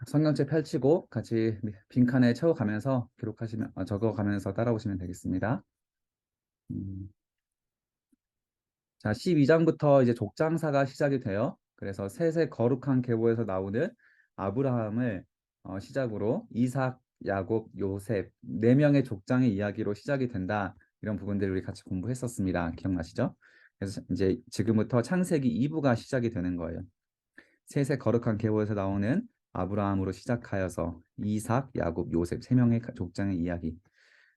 성경책 펼치고 같이 빈칸에 채워가면서 기록하시면 적어가면서 따라오시면 되겠습니다. 음, 자, 12장부터 이제 족장사가 시작이 돼요. 그래서 셋의 거룩한 계보에서 나오는 아브라함을 시작으로 이삭, 야곱, 요셉 네 명의 족장의 이야기로 시작이 된다. 이런 부분들을 우리 같이 공부했었습니다. 기억나시죠? 그래서 이제 지금부터 창세기 2부가 시작이 되는 거예요. 셋의 거룩한 계보에서 나오는 아브라함으로 시작하여서 이삭, 야곱, 요셉 세 명의 족장의 이야기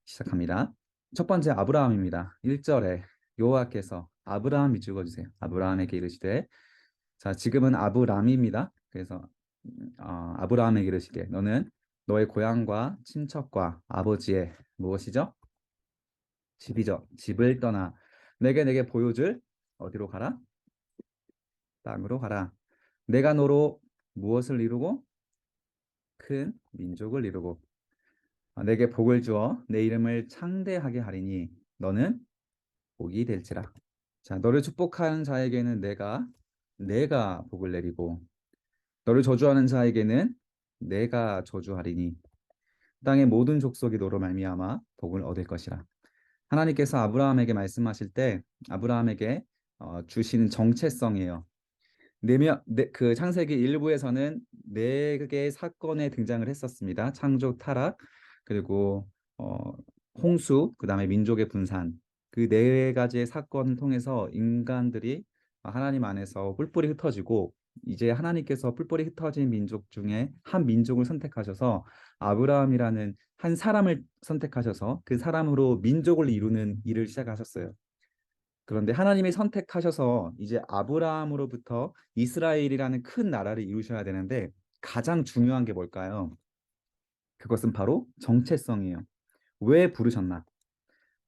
시작합니다. 첫 번째 아브라함입니다. 1절에 여호와께서 아브라함 밑줄 주세요. 아브라함에게 이르시되, 자, 지금은 아브람입니다. 그래서 아브라함에게 이르시되 너는 너의 고향과 친척과 아버지의 무엇이죠? 집이죠. 집을 떠나 내게 보여줄 어디로 가라? 땅으로 가라. 내가 너로 무엇을 이루고 큰 민족을 이루고 내게 복을 주어 내 이름을 창대하게 하리니 너는 복이 될지라. 자, 너를 축복하는 자에게는 내가 복을 내리고 너를 저주하는 자에게는 내가 저주하리니 땅의 모든 족속이 너로 말미암아 복을 얻을 것이라. 하나님께서 아브라함에게 말씀하실 때 아브라함에게 주시는 정체성이에요. 그 창세기 1부에서는 네 개의 사건에 등장을 했었습니다. 창조, 타락, 그리고 어, 홍수, 그다음에 민족의 분산. 그 네 가지의 사건을 통해서 인간들이 하나님 안에서 뿔뿔이 흩어지고 이제 하나님께서 뿔뿔이 흩어진 민족 중에 한 민족을 선택하셔서 아브라함이라는 한 사람을 선택하셔서 그 사람으로 민족을 이루는 일을 시작하셨어요. 그런데 하나님이 선택하셔서 이제 아브라함으로부터 이스라엘이라는 큰 나라를 이루셔야 되는데 가장 중요한 게 뭘까요? 그것은 바로 정체성이에요. 왜 부르셨나?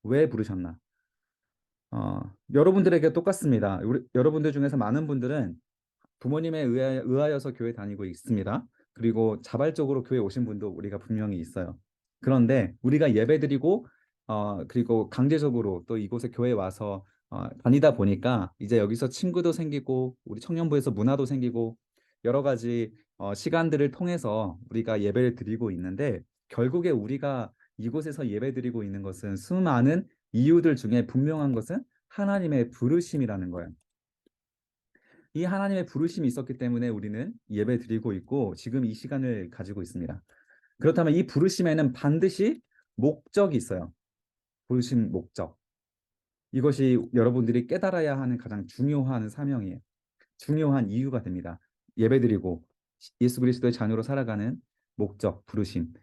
왜 부르셨나? 여러분들에게 똑같습니다. 여러분들 중에서 많은 분들은 부모님에 의하여서 교회 다니고 있습니다. 그리고 자발적으로 교회 오신 분도 우리가 분명히 있어요. 그런데 우리가 예배드리고 그리고 강제적으로 또 이곳에 교회 와서 다니다 보니까 이제 여기서 친구도 생기고 우리 청년부에서 문화도 생기고 여러 가지 시간들을 통해서 우리가 예배를 드리고 있는데 결국에 우리가 이곳에서 예배드리고 있는 것은 수많은 이유들 중에 분명한 것은 하나님의 부르심이라는 거예요. 이 하나님의 부르심이 있었기 때문에 우리는 예배 드리고 있고 지금 이 시간을 가지고 있습니다. 그렇다면 이 부르심에는 반드시 목적이 있어요. 부르심 목적. 이것이 여러분들이 깨달아야 하는 가장 중요한 사명이에요. 중요한 이유가 됩니다. 예배 드리고 예수 그리스도의 자녀로 살아가는 목적, 부르심.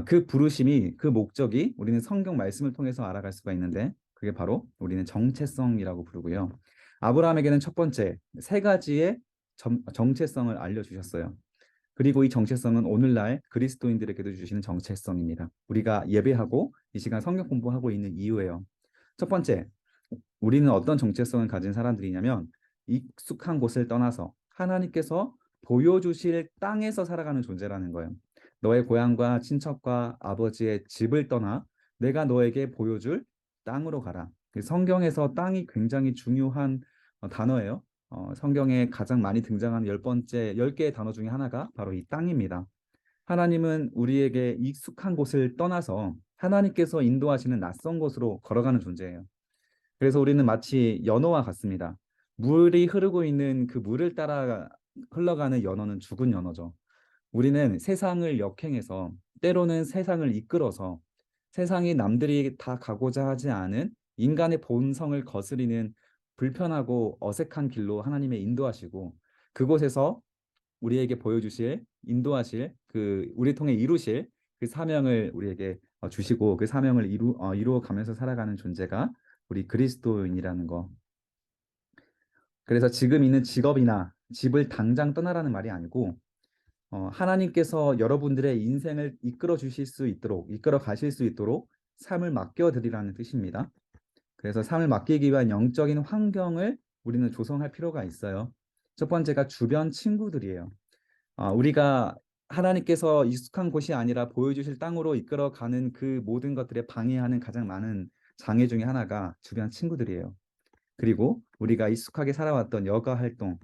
그 부르심이, 그 목적이 우리는 성경 말씀을 통해서 알아갈 수가 있는데 그게 바로 우리는 정체성이라고 부르고요. 아브라함에게는 첫 번째 세 가지의 정체성을 알려주셨어요. 그리고 이 정체성은 오늘날 그리스도인들에게도 주시는 정체성입니다. 우리가 예배하고 이 시간 성경 공부하고 있는 이유예요. 첫 번째, 우리는 어떤 정체성을 가진 사람들이냐면 익숙한 곳을 떠나서 하나님께서 보여주실 땅에서 살아가는 존재라는 거예요. 너의 고향과 친척과 아버지의 집을 떠나 내가 너에게 보여줄 땅으로 가라. 그 성경에서 땅이 굉장히 중요한 단어예요. 성경에 가장 많이 등장하는 열 번째, 10개의 단어 중에 하나가 바로 이 땅입니다. 하나님은 우리에게 익숙한 곳을 떠나서 하나님께서 인도하시는 낯선 곳으로 걸어가는 존재예요. 그래서 우리는 마치 연어와 같습니다. 물이 흐르고 있는 그 물을 따라 흘러가는 연어는 죽은 연어죠. 우리는 세상을 역행해서 때로는 세상을 이끌어서 세상이 남들이 다 가고자 하지 않은 인간의 본성을 거스리는 불편하고 어색한 길로 하나님의 인도하시고 그곳에서 우리에게 보여주실 인도하실 그 우리 통해 이루실 그 사명을 우리에게 주시고 그 사명을 이루어 가면서 살아가는 존재가 우리 그리스도인이라는 거. 그래서 지금 있는 직업이나 집을 당장 떠나라는 말이 아니고 하나님께서 여러분들의 인생을 이끌어 주실 수 있도록 이끌어 가실 수 있도록 삶을 맡겨 드리라는 뜻입니다. 그래서 삶을 맡기기 위한 영적인 환경을 우리는 조성할 필요가 있어요. 첫 번째가 주변 친구들이에요. 우리가 하나님께서 익숙한 곳이 아니라 보여주실 땅으로 이끌어가는 그 모든 것들에 방해하는 가장 많은 장애 중에 하나가 주변 친구들이에요. 그리고 우리가 익숙하게 살아왔던 여가 활동,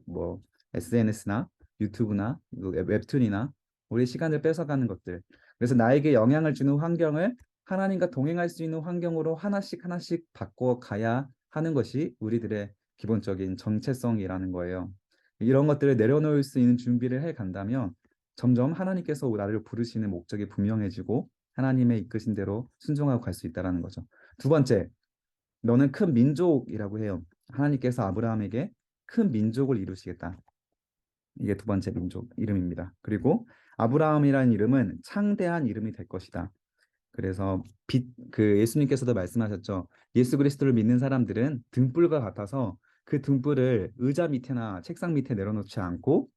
뭐 SNS나 유튜브나 웹툰이나 우리 시간을 뺏어가는 것들. 그래서 나에게 영향을 주는 환경을 하나님과 동행할 수 있는 환경으로 하나씩 하나씩 바꿔 가야 하는 것이 우리들의 기본적인 정체성이라는 거예요. 이런 것들을 내려놓을 수 있는 준비를 해 간다면 점점 하나님께서 나를 부르시는 목적이 분명해지고 하나님의 이끄신 대로 순종하고 갈 수 있다라는 거죠. 두 번째, 너는 큰 민족이라고 해요. 하나님께서 아브라함에게 큰 민족을 이루시겠다. 이게 두 번째 민족 이름입니다. 그리고 아브라함이라는 이름은 창대한 이름이 될 것이다. 그래서 예수님께서도 말씀하셨죠. 예수 그리스도를 믿는 사람들은 등불과 같아서 그 등불을 의자 밑에나 책상 밑에 내려놓지 않고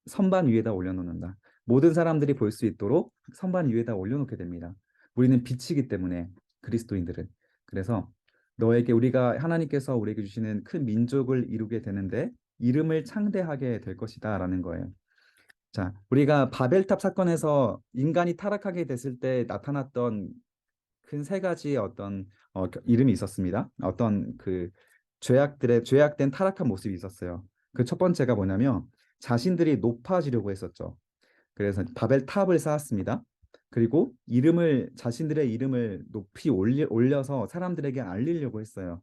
선반 위에다 올려놓는다. 모든 사람들이 볼 수 있도록 선반 위에다 올려놓게 됩니다. 우리는 빛이기 때문에 그리스도인들은. 그래서 우리가 하나님께서 우리에게 주시는 큰 민족을 이루게 되는데 이름을 창대하게 될 것이다라는 거예요. 자, 우리가 바벨탑 사건에서 인간이 타락하게 됐을 때 나타났던 큰 세 가지의 어떤 이름이 있었습니다. 어떤 죄악된 타락한 모습이 있었어요. 그 첫 번째가 뭐냐면 자신들이 높아지려고 했었죠. 그래서 바벨탑을 쌓았습니다. 그리고 자신들의 이름을 높이 올려서 사람들에게 알리려고 했어요.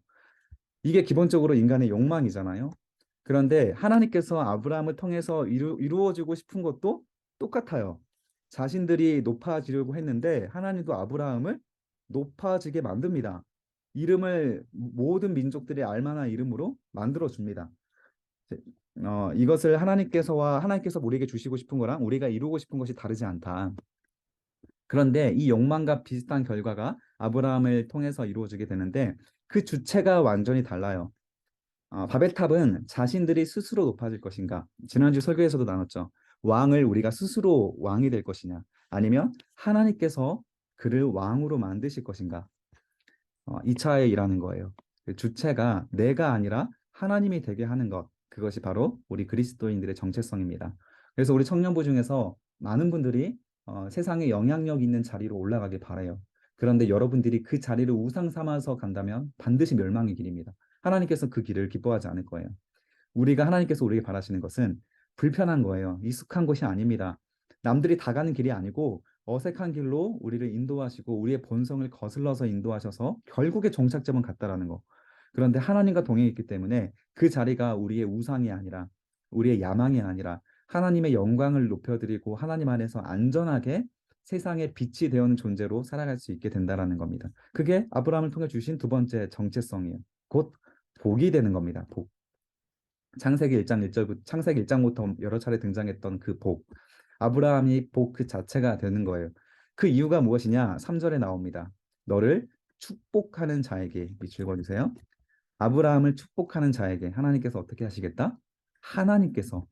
이게 기본적으로 인간의 욕망이잖아요. 그런데 하나님께서 아브라함을 통해서 이루어지고 싶은 것도 똑같아요. 자신들이 높아지려고 했는데 하나님도 아브라함을 높아지게 만듭니다. 이름을 모든 민족들이 알만한 이름으로 만들어 줍니다. 이것을 하나님께서 우리에게 주시고 싶은 거랑 우리가 이루고 싶은 것이 다르지 않다. 그런데 이 욕망과 비슷한 결과가 아브라함을 통해서 이루어지게 되는데 그 주체가 완전히 달라요. 바벨탑은 자신들이 스스로 높아질 것인가? 지난주 설교에서도 나눴죠. 왕을 우리가 스스로 왕이 될 것이냐? 아니면 하나님께서 그를 왕으로 만드실 것인가? 이 차이라는 거예요. 그 주체가 내가 아니라 하나님이 되게 하는 것. 그것이 바로 우리 그리스도인들의 정체성입니다. 그래서 우리 청년부 중에서 많은 분들이 세상에 영향력 있는 자리로 올라가길 바라요. 그런데 여러분들이 그 자리를 우상 삼아서 간다면 반드시 멸망의 길입니다. 하나님께서 그 길을 기뻐하지 않을 거예요. 하나님께서 우리에게 바라시는 것은 불편한 거예요. 익숙한 것이 아닙니다. 남들이 다 가는 길이 아니고 어색한 길로 우리를 인도하시고 우리의 본성을 거슬러서 인도하셔서 결국에 종착점은 같다라는 거. 그런데 하나님과 동행했기 때문에 그 자리가 우리의 우상이 아니라 우리의 야망이 아니라 하나님의 영광을 높여드리고 하나님 안에서 안전하게 세상의 빛이 되어는 존재로 살아갈 수 있게 된다라는 겁니다. 그게 아브라함을 통해 주신 두 번째 정체성이에요. 곧 복이 되는 겁니다. 복. 창세기 1장부터 여러 차례 등장했던 그 복. 아브라함이 복 그 자체가 되는 거예요. 그 이유가 무엇이냐? 3절에 나옵니다. 너를 축복하는 자에게 밑줄 그어주세요. 아브라함을 축복하는 자에게 하나님께서 어떻게 하시겠다? 하나님께서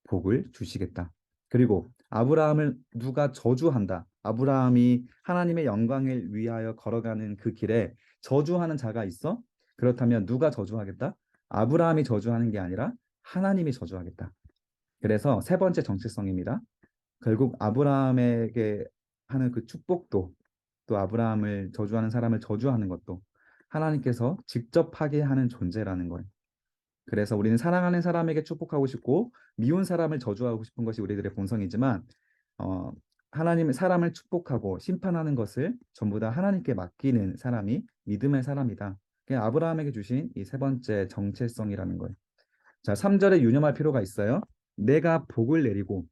복을 주시겠다. 그리고 아브라함을 누가 저주한다. 아브라함이 하나님의 영광을 위하여 걸어가는 그 길에 저주하는 자가 있어? 그렇다면 누가 저주하겠다? 아브라함이 저주하는 게 아니라 하나님이 저주하겠다. 그래서 세 번째 정체성입니다. 결국 아브라함에게 하는 그 축복도 또 아브라함을 저주하는 사람을 저주하는 것도 하나님께서 직접 하게 하는 존재라는 거예요. 그래서 우리는 사랑하는 사람에게 축복하고 싶고 미운 사람을 저주하고 싶은 것이 우리들의 본성이지만 어, 하나님의 사람을 축복하고 심판하는 것을 전부 다 하나님께 맡기는 사람이 믿음의 사람이다. 그게 아브라함에게 주신 이 세 번째 정체성이라는 거예요. 자, 3절에 유념할 필요가 있어요. 내가 복을 내리고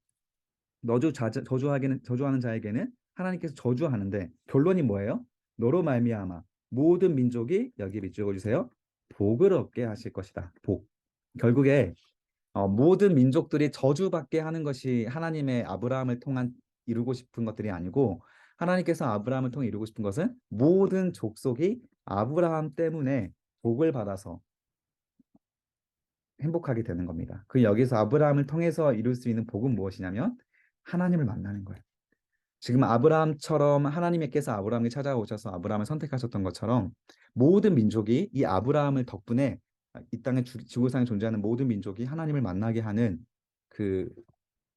저주하는 자에게는 하나님께서 저주하는데 결론이 뭐예요? 너로 말미암아 모든 민족이 여기 밑줄 그어주세요. 복을 얻게 하실 것이다. 복. 결국에 모든 민족들이 저주받게 하는 것이 하나님의 아브라함을 통한 이루고 싶은 것들이 아니고 하나님께서 아브라함을 통해 이루고 싶은 것은 모든 족속이 아브라함 때문에 복을 받아서 행복하게 되는 겁니다. 여기서 아브라함을 통해서 이룰 수 있는 복은 무엇이냐면 하나님을 만나는 거예요. 지금 아브라함처럼 하나님께서 아브라함을 찾아오셔서 아브라함을 선택하셨던 것처럼 모든 민족이 이 아브라함을 덕분에 이 땅의 지구상에 존재하는 모든 민족이 하나님을 만나게 하는 그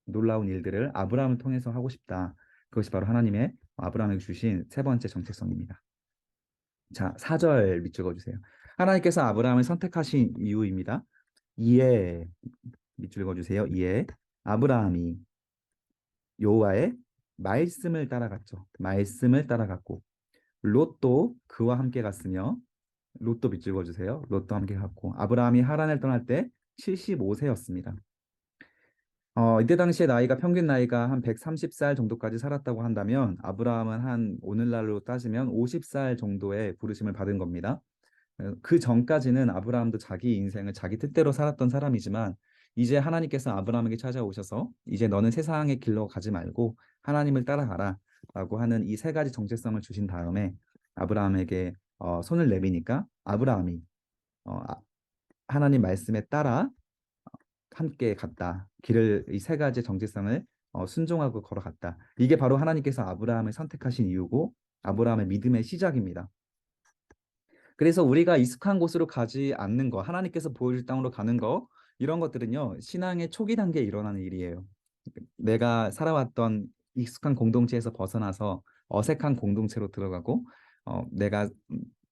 놀라운 일들을 아브라함을 통해서 하고 싶다. 그것이 바로 하나님의 아브라함에게 주신 세 번째 정체성입니다. 자, 4절 밑줄 그어주세요. 하나님께서 아브라함을 선택하신 이유입니다. 이에 밑줄 그어주세요. 이에 아브라함이 여호와의 말씀을 따라갔죠. 말씀을 따라갔고 롯도 그와 함께 갔으며 롯도 밑줄 그어주세요. 롯도 함께 갔고 아브라함이 하란을 떠날 때 75세였습니다. 이때 당시에 나이가 평균 나이가 한 130살 정도까지 살았다고 한다면 아브라함은 한 오늘날로 따지면 50살 정도의 부르심을 받은 겁니다. 그 전까지는 아브라함도 자기 인생을 자기 뜻대로 살았던 사람이지만 이제 하나님께서 아브라함에게 찾아오셔서 이제 너는 세상의 길로 가지 말고 하나님을 따라가라 라고 하는 이 세 가지 정체성을 주신 다음에 아브라함에게 손을 내미니까 아브라함이 하나님 말씀에 따라 함께 갔다. 길을 이 세 가지 정체성을 순종하고 걸어갔다. 이게 바로 하나님께서 아브라함을 선택하신 이유고 아브라함의 믿음의 시작입니다. 그래서 우리가 익숙한 곳으로 가지 않는 거, 하나님께서 보여줄 땅으로 가는 거, 이런 것들은요, 신앙의 초기 단계에 일어나는 일이에요. 내가 살아왔던 익숙한 공동체에서 벗어나서 어색한 공동체로 들어가고,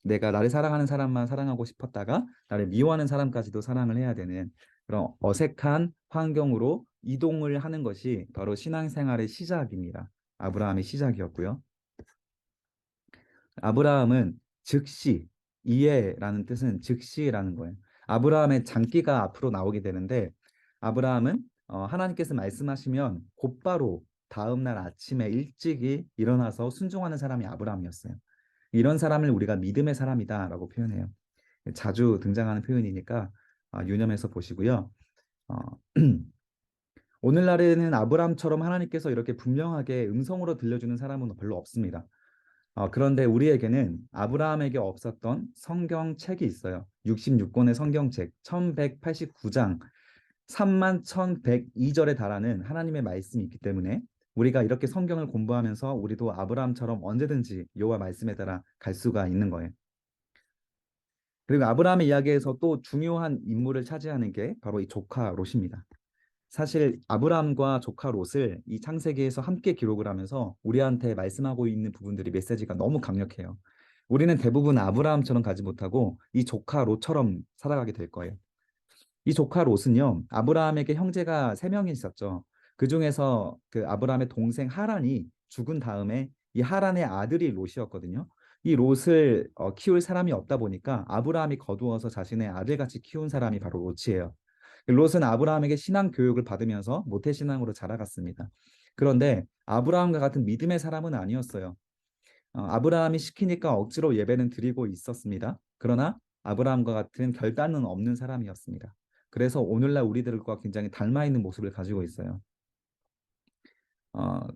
내가 나를 사랑하는 사람만 사랑하고 싶었다가 나를 미워하는 사람까지도 사랑을 해야 되는 그런 어색한 환경으로 이동을 하는 것이 바로 신앙생활의 시작입니다. 아브라함의 시작이었고요. 아브라함은 즉시, 이해라는 뜻은 즉시라는 거예요. 아브라함의 장기가 앞으로 나오게 되는데 아브라함은 하나님께서 말씀하시면 곧바로 다음날 아침에 일찍이 일어나서 순종하는 사람이 아브라함이었어요. 이런 사람을 우리가 믿음의 사람이다라고 표현해요. 자주 등장하는 표현이니까 유념해서 보시고요. 어, 오늘날에는 아브라함처럼 하나님께서 이렇게 분명하게 음성으로 들려주는 사람은 별로 없습니다. 그런데 우리에게는 아브라함에게 없었던 성경책이 있어요. 66권의 성경책, 1189장, 31,102절에 달하는 하나님의 말씀이 있기 때문에 우리가 이렇게 성경을 공부하면서 우리도 아브라함처럼 언제든지 여호와 말씀에 따라 갈 수가 있는 거예요. 그리고 아브라함의 이야기에서 또 중요한 인물을 차지하는 게 바로 이 조카 롯입니다. 사실 아브라함과 조카 롯을 이 창세기에서 함께 기록을 하면서 우리한테 말씀하고 있는 부분들이 메시지가 너무 강력해요. 우리는 대부분 아브라함처럼 가지 못하고 이 조카 롯처럼 살아가게 될 거예요. 이 조카 롯은요, 아브라함에게 형제가 세 명이 있었죠. 그 중에서 그 아브라함의 동생 하란이 죽은 다음에 이 하란의 아들이 롯이었거든요. 이 롯을 키울 사람이 없다 보니까 아브라함이 거두어서 자신의 아들같이 키운 사람이 바로 롯이에요. 롯은 아브라함에게 신앙 교육을 받으면서 모태신앙으로 자라갔습니다. 그런데 아브라함과 같은 믿음의 사람은 아니었어요. 아브라함이 시키니까 억지로 예배는 드리고 있었습니다. 그러나 아브라함과 같은 결단은 없는 사람이었습니다. 그래서 오늘날 우리들과 굉장히 닮아 있는 모습을 가지고 있어요.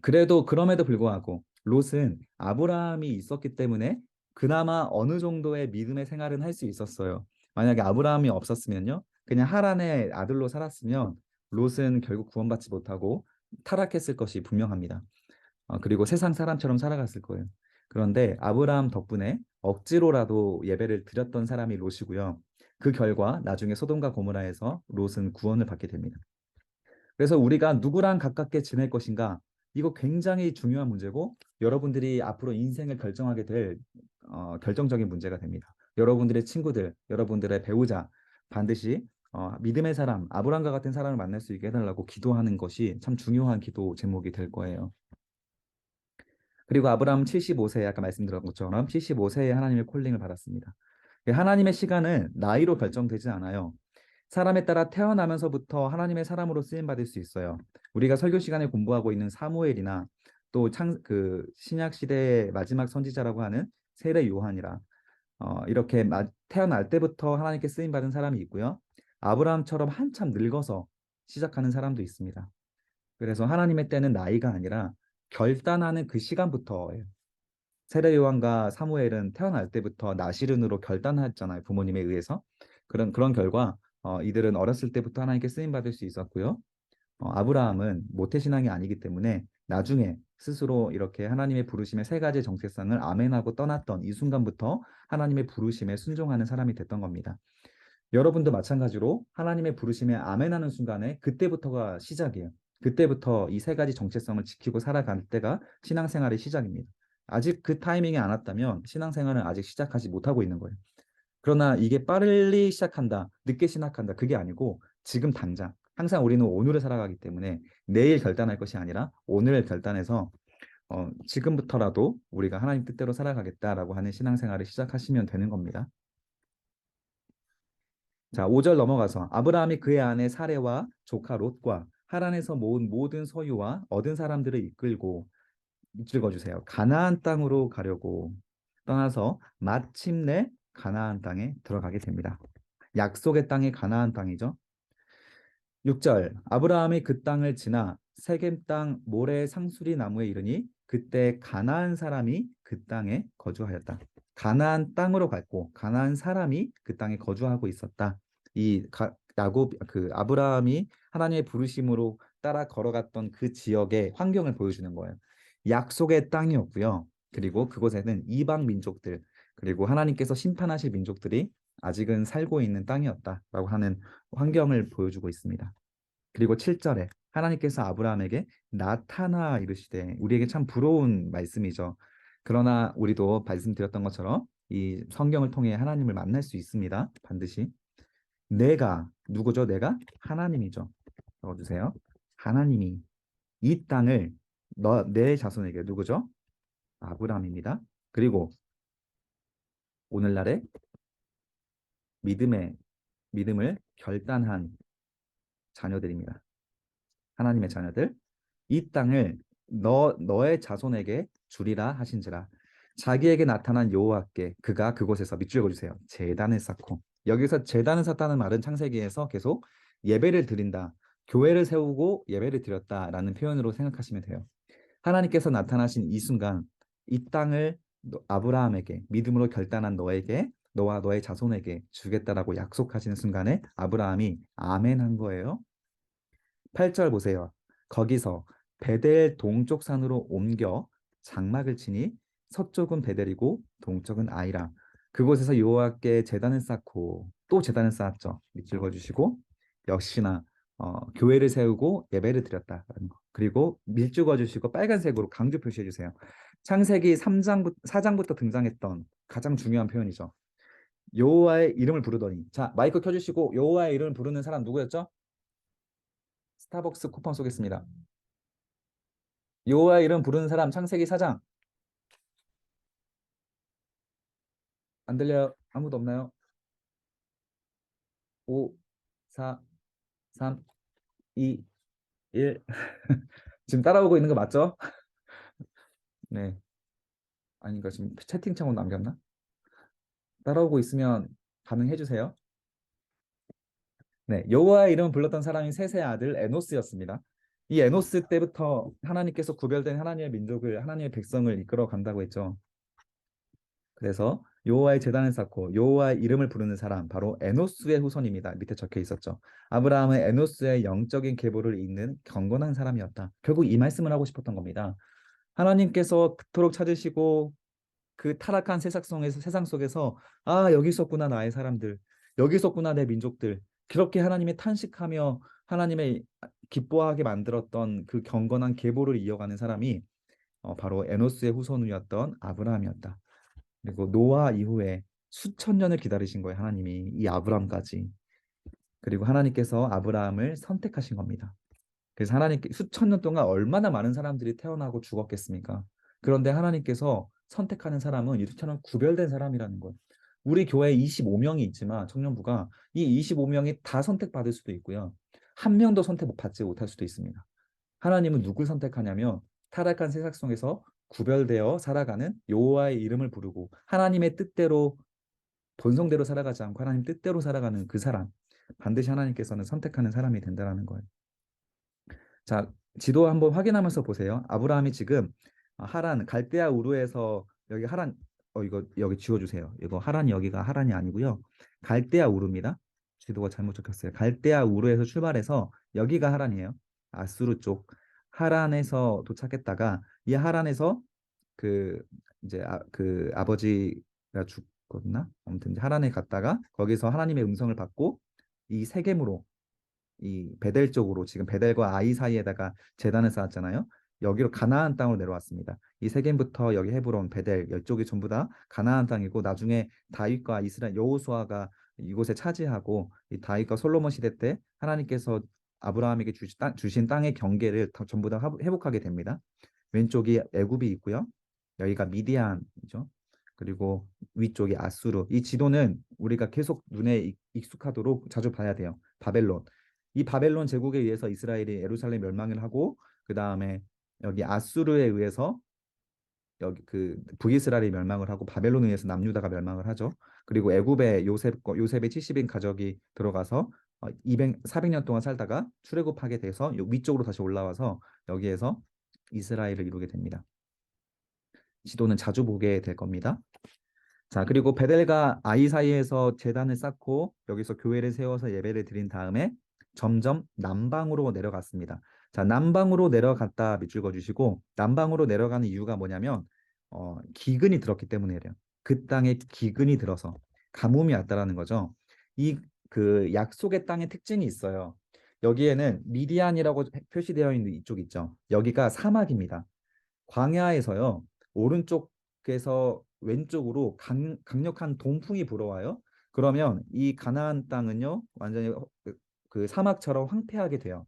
그래도 그럼에도 불구하고 롯은 아브라함이 있었기 때문에 그나마 어느 정도의 믿음의 생활은 할 수 있었어요. 만약에 아브라함이 없었으면요, 그냥 하란의 아들로 살았으면 롯은 결국 구원받지 못하고 타락했을 것이 분명합니다. 그리고 세상 사람처럼 살아갔을 거예요. 그런데 아브라함 덕분에 억지로라도 예배를 드렸던 사람이 롯이고요. 그 결과 나중에 소돔과 고모라에서 롯은 구원을 받게 됩니다. 그래서 우리가 누구랑 가깝게 지낼 것인가? 이거 굉장히 중요한 문제고 여러분들이 앞으로 인생을 결정하게 될 결정적인 문제가 됩니다. 여러분들의 친구들, 여러분들의 배우자 반드시 믿음의 사람, 아브라함과 같은 사람을 만날 수 있게 해달라고 기도하는 것이 참 중요한 기도 제목이 될 거예요. 그리고 아브라함 75세 아까 말씀드린 것처럼 75세에 하나님의 콜링을 받았습니다. 하나님의 시간은 나이로 결정되지 않아요. 사람에 따라 태어나면서부터 하나님의 사람으로 쓰임 받을 수 있어요. 우리가 설교 시간에 공부하고 있는 사무엘이나 또 그 신약 시대의 마지막 선지자라고 하는 세례 요한이라 이렇게 태어날 때부터 하나님께 쓰임 받은 사람이 있고요. 아브라함처럼 한참 늙어서 시작하는 사람도 있습니다. 그래서 하나님의 때는 나이가 아니라 결단하는 그 시간부터예요. 세례 요한과 사무엘은 태어날 때부터 나시른으로 결단했잖아요. 부모님에 의해서. 그런 결과 이들은 어렸을 때부터 하나님께 쓰임 받을 수 있었고요. 아브라함은 모태신앙이 아니기 때문에 나중에 스스로 이렇게 하나님의 부르심의 세 가지 정체성을 아멘하고 떠났던 이 순간부터 하나님의 부르심에 순종하는 사람이 됐던 겁니다. 여러분도 마찬가지로 하나님의 부르심에 아멘하는 순간에 그때부터가 시작이에요. 그때부터 이 세 가지 정체성을 지키고 살아갈 때가 신앙생활의 시작입니다. 아직 그 타이밍이 안 왔다면 신앙생활은 아직 시작하지 못하고 있는 거예요. 그러나 이게 빨리 시작한다, 늦게 시작한다, 그게 아니고 지금 당장 항상 우리는 오늘을 살아가기 때문에 내일 결단할 것이 아니라 오늘 결단해서 지금부터라도 우리가 하나님 뜻대로 살아가겠다라고 하는 신앙생활을 시작하시면 되는 겁니다. 자, 5절 넘어가서 아브라함이 그의 아내 사레와 조카 롯과 하란에서 모은 모든 소유와 얻은 사람들을 이끌고 읽어주세요. 가나안 땅으로 가려고 떠나서 마침내 가나안 땅에 들어가게 됩니다. 약속의 땅이 가나안 땅이죠. 6절 아브라함이 그 땅을 지나 세겜 땅 모래 상수리 나무에 이르니 그때 가나안 사람이 그 땅에 거주하였다. 가나안 땅으로 갔고 가나안 사람이 그 땅에 거주하고 있었다. 야곱 그 아브라함이 하나님의 부르심으로 따라 걸어갔던 그 지역의 환경을 보여주는 거예요. 약속의 땅이었고요. 그리고 그곳에는 이방 민족들 그리고 하나님께서 심판하실 민족들이 아직은 살고 있는 땅이었다라고 하는 환경을 보여주고 있습니다. 그리고 7절에 하나님께서 아브라함에게 나타나 이르시되 우리에게 참 부러운 말씀이죠. 그러나 우리도 말씀드렸던 것처럼 이 성경을 통해 하나님을 만날 수 있습니다. 반드시. 내가 누구죠? 내가 하나님이죠. 적어주세요. 하나님이 이 땅을 내 자손에게 누구죠? 아브라함입니다. 그리고 오늘날의 믿음을 결단한 자녀들입니다. 하나님의 자녀들 이 땅을 너의 자손에게 주리라 하신지라. 자기에게 나타난 여호와께 그가 그곳에서 밑줄 그어주세요. 제단을 쌓고 여기서 제단을 쌓다는 말은 창세기에서 계속 예배를 드린다. 교회를 세우고 예배를 드렸다라는 표현으로 생각하시면 돼요. 하나님께서 나타나신 이 순간 이 땅을 아브라함에게 믿음으로 결단한 너에게 너와 너의 자손에게 주겠다라고 약속하시는 순간에 아브라함이 아멘 한 거예요. 8절 보세요. 거기서 베델 동쪽 산으로 옮겨 장막을 치니 서쪽은 베델이고 동쪽은 아이라. 그곳에서 여호와께 제단을 쌓고 또 제단을 쌓았죠. 밑줄 그어주시고 역시나 교회를 세우고 예배를 드렸다라는 거. 그리고 밀줄 그어주시고 빨간색으로 강조 표시해 주세요. 창세기 4장부터 등장했던 가장 중요한 표현이죠. 여호와의 이름을 부르더니 자 마이크 켜주시고 여호와의 이름을 부르는 사람 누구였죠? 스타벅스 쿠폰 쏘겠습니다. 여호와의 이름 부르는 사람 창세기 4장. 안 들려요? 아무도 없나요? 5, 4, 3, 2, 1. 지금 따라오고 있는 거 맞죠? 네. 아닌가 지금 채팅창으로 남겼나? 따라오고 있으면 반응해 주세요. 네. 여호와의 이름을 불렀던 사람이 셋의 아들 에노스였습니다. 이 에노스 때부터 하나님께서 구별된 하나님의 민족을 하나님의 백성을 이끌어 간다고 했죠. 그래서 여호와의 제단을 쌓고 여호와의 이름을 부르는 사람 바로 에노스의 후손입니다. 밑에 적혀 있었죠. 아브라함은 에노스의 영적인 계보를 잇는 경건한 사람이었다. 결국 이 말씀을 하고 싶었던 겁니다. 하나님께서 그토록 찾으시고 그 타락한 세상 속에서 아 여기 있었구나 나의 사람들 여기 있었구나 내 민족들 그렇게 하나님의 탄식하며 하나님의 기뻐하게 만들었던 그 경건한 계보를 이어가는 사람이 바로 에노스의 후손이었던 아브라함이었다. 그리고 노아 이후에 수천 년을 기다리신 거예요. 하나님이 이 아브라함까지. 그리고 하나님께서 아브라함을 선택하신 겁니다. 그래서 하나님께 수천 년 동안 얼마나 많은 사람들이 태어나고 죽었겠습니까? 그런데 하나님께서 선택하는 사람은 이처럼 구별된 사람이라는 거예요. 우리 교회에 25명이 있지만 청년부가 이 25명이 다 선택받을 수도 있고요. 한 명도 선택받지 못할 수도 있습니다. 하나님은 누굴 선택하냐면 타락한 세상 속에서 구별되어 살아가는 여호와의 이름을 부르고 하나님의 뜻대로 본성대로 살아가지 않고 하나님 뜻대로 살아가는 그 사람 반드시 하나님께서는 선택하는 사람이 된다는 거예요. 자, 지도 한번 확인하면서 보세요. 아브라함이 지금 하란 갈대아 우르에서 여기 하란 이거 여기 지워주세요. 이거 하란이 여기가 하란이 아니고요. 갈대아 우르입니다. 지도가 잘못 적혔어요. 갈대아 우르에서 출발해서 여기가 하란이에요. 아수르 쪽 하란에서 도착했다가 이 하란에서 그 이제 그 아버지가 죽었나? 아무튼 이제 하란에 갔다가 거기서 하나님의 음성을 받고 이 세겜으로 이 베델 쪽으로 지금 베델과 아이 사이에다가 제단을 쌓았잖아요. 여기로 가나안 땅으로 내려왔습니다. 이 세겜부터 여기 헤브론, 베델 이쪽이 전부 다 가나안 땅이고 나중에 다윗과 이스라엘 여호수아가 이곳에 차지하고 이 다윗과 솔로몬 시대 때 하나님께서 아브라함에게 주신 땅의 경계를 전부 다 회복하게 됩니다. 왼쪽이 애굽이 있고요. 여기가 미디안이죠. 그리고 위쪽이 아수르. 이 지도는 우리가 계속 눈에 익숙하도록 자주 봐야 돼요. 바벨론. 이 바벨론 제국에 의해서 이스라엘이 예루살렘 멸망을 하고 그 다음에 여기 아수르에 의해서 여기 그 북이스라엘이 멸망을 하고 바벨론에 의해서 남유다가 멸망을 하죠. 그리고 애굽에 요셉의 70인 가족이 들어가서 400년 동안 살다가 출애굽하게 돼서 위쪽으로 다시 올라와서 여기에서 이스라엘을 이루게 됩니다. 지도는 자주 보게 될 겁니다. 자, 그리고 베델과 아이 사이에서 제단을 쌓고 여기서 교회를 세워서 예배를 드린 다음에 점점 남방으로 내려갔습니다. 자, 남방으로 내려갔다 밑줄 그어주시고 남방으로 내려가는 이유가 뭐냐면 기근이 들었기 때문이래요. 그 땅에 기근이 들어서 가뭄이 왔다라는 거죠. 이 그 약속의 땅의 특징이 있어요. 여기에는 미디안이라고 표시되어 있는 이쪽 있죠. 여기가 사막입니다. 광야에서요. 오른쪽에서 왼쪽으로 강력한 동풍이 불어와요. 그러면 이 가나안 땅은요. 완전히 그 사막처럼 황폐하게 돼요.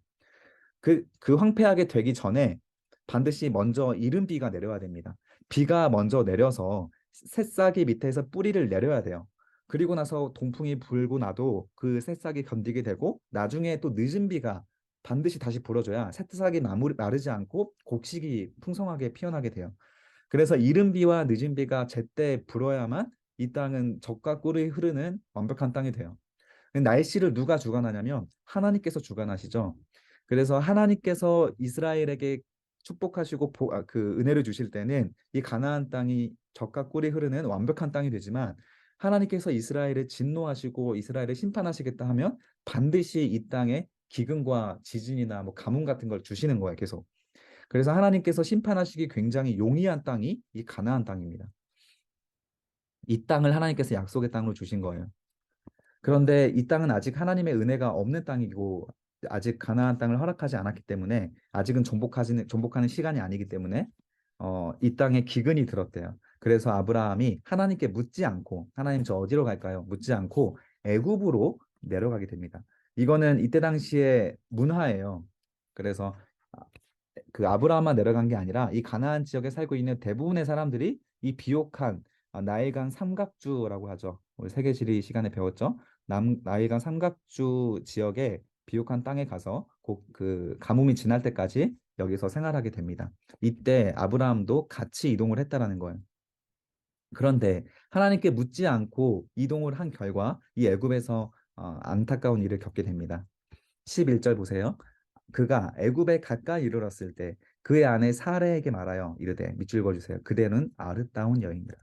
그 황폐하게 되기 전에 반드시 먼저 이른 비가 내려야 됩니다. 비가 먼저 내려서 새싹이 밑에서 뿌리를 내려야 돼요. 그리고 나서 동풍이 불고 나도 그 새싹이 견디게 되고 나중에 또 늦은 비가 반드시 다시 불어줘야 새싹이 마르지 않고 곡식이 풍성하게 피어나게 돼요. 그래서 이른 비와 늦은 비가 제때 불어야만 이 땅은 적과 꿀이 흐르는 완벽한 땅이 돼요. 날씨를 누가 주관하냐면 하나님께서 주관하시죠. 그래서 하나님께서 이스라엘에게 축복하시고 그 은혜를 주실 때는 이 가나안 땅이 젖과 꿀이 흐르는 완벽한 땅이 되지만 하나님께서 이스라엘을 진노하시고 이스라엘을 심판하시겠다 하면 반드시 이 땅에 기근과 지진이나 뭐 가뭄 같은 걸 주시는 거예요, 계속. 그래서 하나님께서 심판하시기 굉장히 용이한 땅이 이 가나안 땅입니다. 이 땅을 하나님께서 약속의 땅으로 주신 거예요. 그런데 이 땅은 아직 하나님의 은혜가 없는 땅이고 아직 가나안 땅을 허락하지 않았기 때문에 아직은 정복하는 시간이 아니기 때문에 이 땅에 기근이 들었대요. 그래서 아브라함이 하나님께 묻지 않고 하나님 저 어디로 갈까요? 묻지 않고 애굽으로 내려가게 됩니다. 이거는 이때 당시의 문화예요. 그래서 그 아브라함만 내려간 게 아니라 이 가나안 지역에 살고 있는 대부분의 사람들이 이 비옥한 나일강 삼각주라고 하죠. 우리 세계지리 시간에 배웠죠. 나일강 삼각주 지역에 비옥한 땅에 가서 꼭 그 가뭄이 지날 때까지 여기서 생활하게 됩니다. 이때 아브라함도 같이 이동을 했다라는 거예요. 그런데 하나님께 묻지 않고 이동을 한 결과 이 애굽에서 안타까운 일을 겪게 됩니다. 11절 보세요. 그가 애굽에 가까이 이르렀을 때 그의 아내 사레에게 말하여 이르되 밑줄 그어주세요. 그대는 아름다운 여인이라.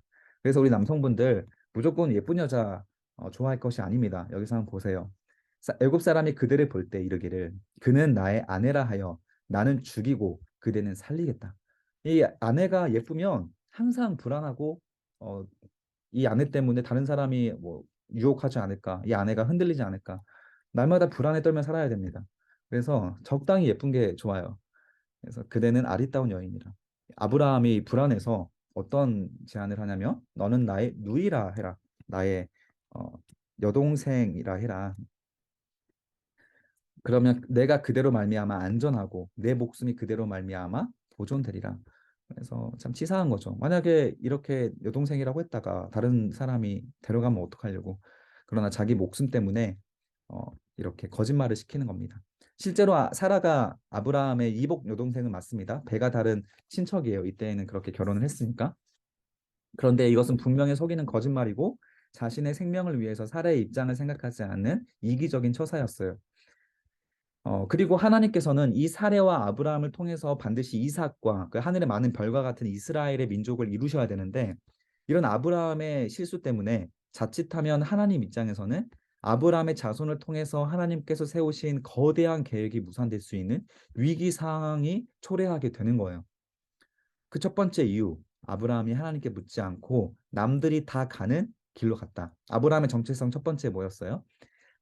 그래서 우리 남성분들 무조건 예쁜 여자 좋아할 것이 아닙니다. 여기서 한번 보세요. 애굽 사람이 그들을 볼 때 이르기를 그는 나의 아내라 하여 나는 죽이고 그대는 살리겠다. 이 아내가 예쁘면 항상 불안하고 어, 이 아내 때문에 다른 사람이 뭐 유혹하지 않을까, 이 아내가 흔들리지 않을까, 날마다 불안에 떨며 살아야 됩니다. 그래서 적당히 예쁜 게 좋아요. 그래서 그대는 아리따운 여인이라. 아브라함이 불안해서 어떤 제안을 하냐면 너는 나의 누이라 해라. 나의 어, 여동생이라 해라. 그러면 내가 그대로 말미암아 안전하고 내 목숨이 그대로 말미암아 보존되리라. 그래서 참 치사한 거죠. 만약에 이렇게 여동생이라고 했다가 다른 사람이 데려가면 어떡하려고. 그러나 자기 목숨 때문에 이렇게 거짓말을 시키는 겁니다. 실제로 사라가 아브라함의 이복 여동생은 맞습니다. 배가 다른 친척이에요. 이때는 그렇게 결혼을 했으니까. 그런데 이것은 분명히 속이는 거짓말이고 자신의 생명을 위해서 사라의 입장을 생각하지 않는 이기적인 처사였어요. 그리고 하나님께서는 이 사례와 아브라함을 통해서 반드시 이삭과 그 하늘의 많은 별과 같은 이스라엘의 민족을 이루셔야 되는데 이런 아브라함의 실수 때문에 자칫하면 하나님 입장에서는 아브라함의 자손을 통해서 하나님께서 세우신 거대한 계획이 무산될 수 있는 위기 상황이 초래하게 되는 거예요. 그 첫 번째 이유, 아브라함이 하나님께 묻지 않고 남들이 다 가는 길로 갔다. 아브라함의 정체성 첫 번째 뭐였어요?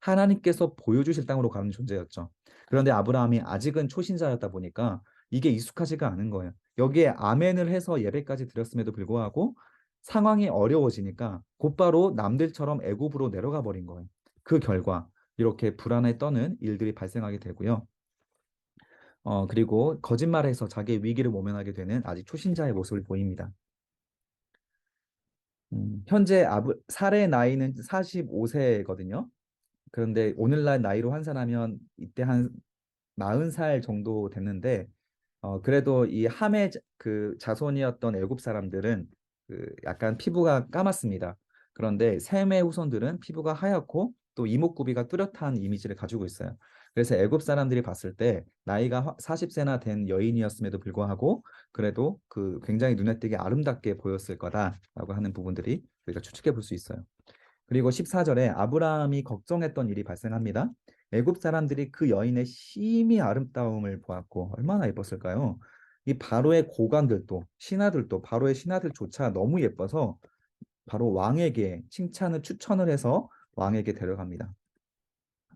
하나님께서 보여주실 땅으로 가는 존재였죠. 그런데 아브라함이 아직은 초신자였다 보니까 이게 익숙하지가 않은 거예요. 여기에 아멘을 해서 예배까지 드렸음에도 불구하고 상황이 어려워지니까 곧바로 남들처럼 애굽으로 내려가 버린 거예요. 그 결과 이렇게 불안에 떠는 일들이 발생하게 되고요. 그리고 거짓말해서 자기의 위기를 모면하게 되는 아직 초신자의 모습을 보입니다. 현재 살의 나이는 45세거든요. 그런데 오늘날 나이로 환산하면 이때 한 40살 정도 됐는데 그래도 이 함의 그 자손이었던 애굽 사람들은 그 약간 피부가 까맣습니다. 그런데 셈의 후손들은 피부가 하얗고 또 이목구비가 뚜렷한 이미지를 가지고 있어요. 그래서 애굽 사람들이 봤을 때 나이가 40세나 된 여인이었음에도 불구하고 그래도 그 굉장히 눈에 띄게 아름답게 보였을 거다라고 하는 부분들이 우리가 추측해 볼 수 있어요. 그리고 14절에 아브라함이 걱정했던 일이 발생합니다. 애굽 사람들이 그 여인의 심히 아름다움을 보았고 얼마나 예뻤을까요? 이 바로의 고관들도 신하들도 바로의 신하들조차 너무 예뻐서 바로 왕에게 칭찬을 추천을 해서 왕에게 데려갑니다.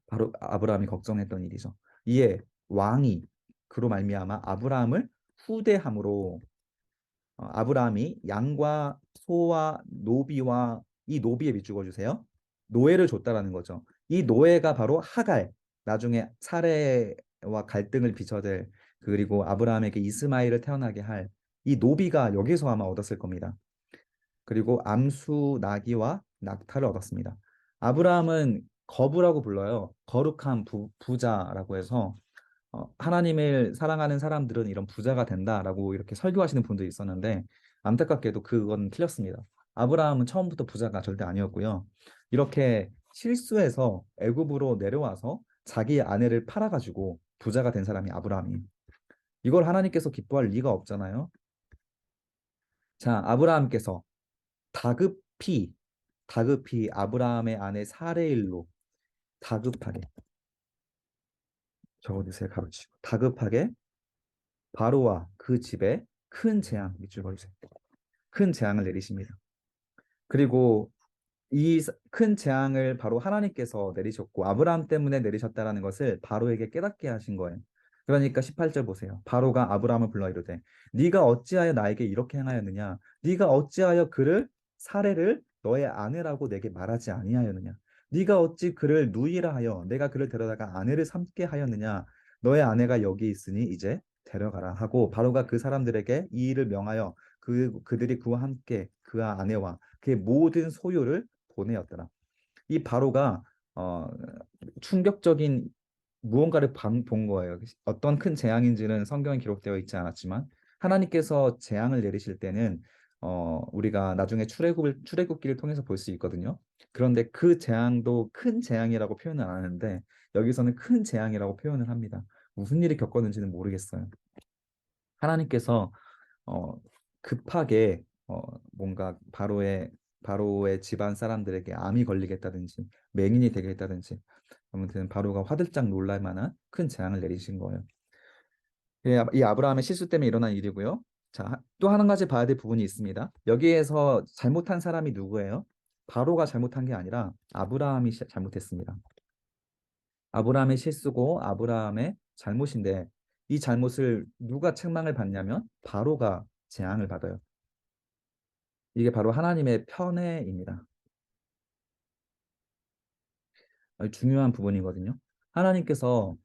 바로 아브라함이 걱정했던 일이죠. 이에 왕이 그로 말미암아 아브라함을 후대함으로 아브라함이 양과 소와 노비와 이 노비에 밑줄거 주세요. 노예를 줬다라는 거죠. 이 노예가 바로 하갈, 나중에 사레와 갈등을 빚어댈 그리고 아브라함에게 이스마엘을 태어나게 할 이 노비가 여기서 아마 얻었을 겁니다. 그리고 암수 나귀와 낙타를 얻었습니다. 아브라함은 거부라고 불러요. 거룩한 부자라고 해서 하나님을 사랑하는 사람들은 이런 부자가 된다라고 이렇게 설교하시는 분도 있었는데 안타깝게도 그건 틀렸습니다. 아브라함은 처음부터 부자가 절대 아니었고요. 이렇게 실수해서 애굽으로 내려와서 자기 아내를 팔아가지고 부자가 된 사람이 아브라함이에요. 이걸 하나님께서 기뻐할 리가 없잖아요. 자, 아브라함께서 다급히 다급히 아브라함의 아내 사레일로 다급하게 적어주세요. 가로치고 다급하게 바로와 그 집에 큰 재앙 밑줄 그어주세요. 큰 재앙을 내리십니다. 그리고 이 큰 재앙을 바로 하나님께서 내리셨고 아브라함 때문에 내리셨다라는 것을 바로에게 깨닫게 하신 거예요. 그러니까 18절 보세요. 바로가 아브라함을 불러 이르되 네가 어찌하여 나에게 이렇게 행하였느냐? 네가 어찌하여 그를 사례를 너의 아내라고 내게 말하지 아니하였느냐? 네가 어찌 그를 누이라 하여 내가 그를 데려다가 아내를 삼게 하였느냐? 너의 아내가 여기 있으니 이제 데려가라 하고 바로가 그 사람들에게 이 일을 명하여 그들이 그와 함께 그와 아내와 그의 모든 소유를 보내었더라. 이 바로가 어, 충격적인 무언가를 본 거예요. 어떤 큰 재앙인지는 성경에 기록되어 있지 않았지만 하나님께서 재앙을 내리실 때는 우리가 나중에 출애굽기를 통해서 볼 수 있거든요. 그런데 그 재앙도 큰 재앙이라고 표현을 안 하는데 여기서는 큰 재앙이라고 표현을 합니다. 무슨 일이 겪었는지는 모르겠어요. 하나님께서 어, 급하게 뭔가 바로의 집안 사람들에게 암이 걸리겠다든지 맹인이 되겠다든지 아무튼 바로가 화들짝 놀랄 만한 큰 재앙을 내리신 거예요. 예, 이 아브라함의 실수 때문에 일어난 일이고요. 자, 또 한 가지 봐야 될 부분이 있습니다. 여기에서 잘못한 사람이 누구예요? 바로가 잘못한 게 아니라 아브라함이 잘못했습니다. 아브라함의 실수고 아브라함의 잘못인데 이 잘못을 누가 책망을 받냐면 바로가 재앙을 받아요. 이게 바로 하나님의 편애입니다. 중요한 부분이거든요. 하나님께서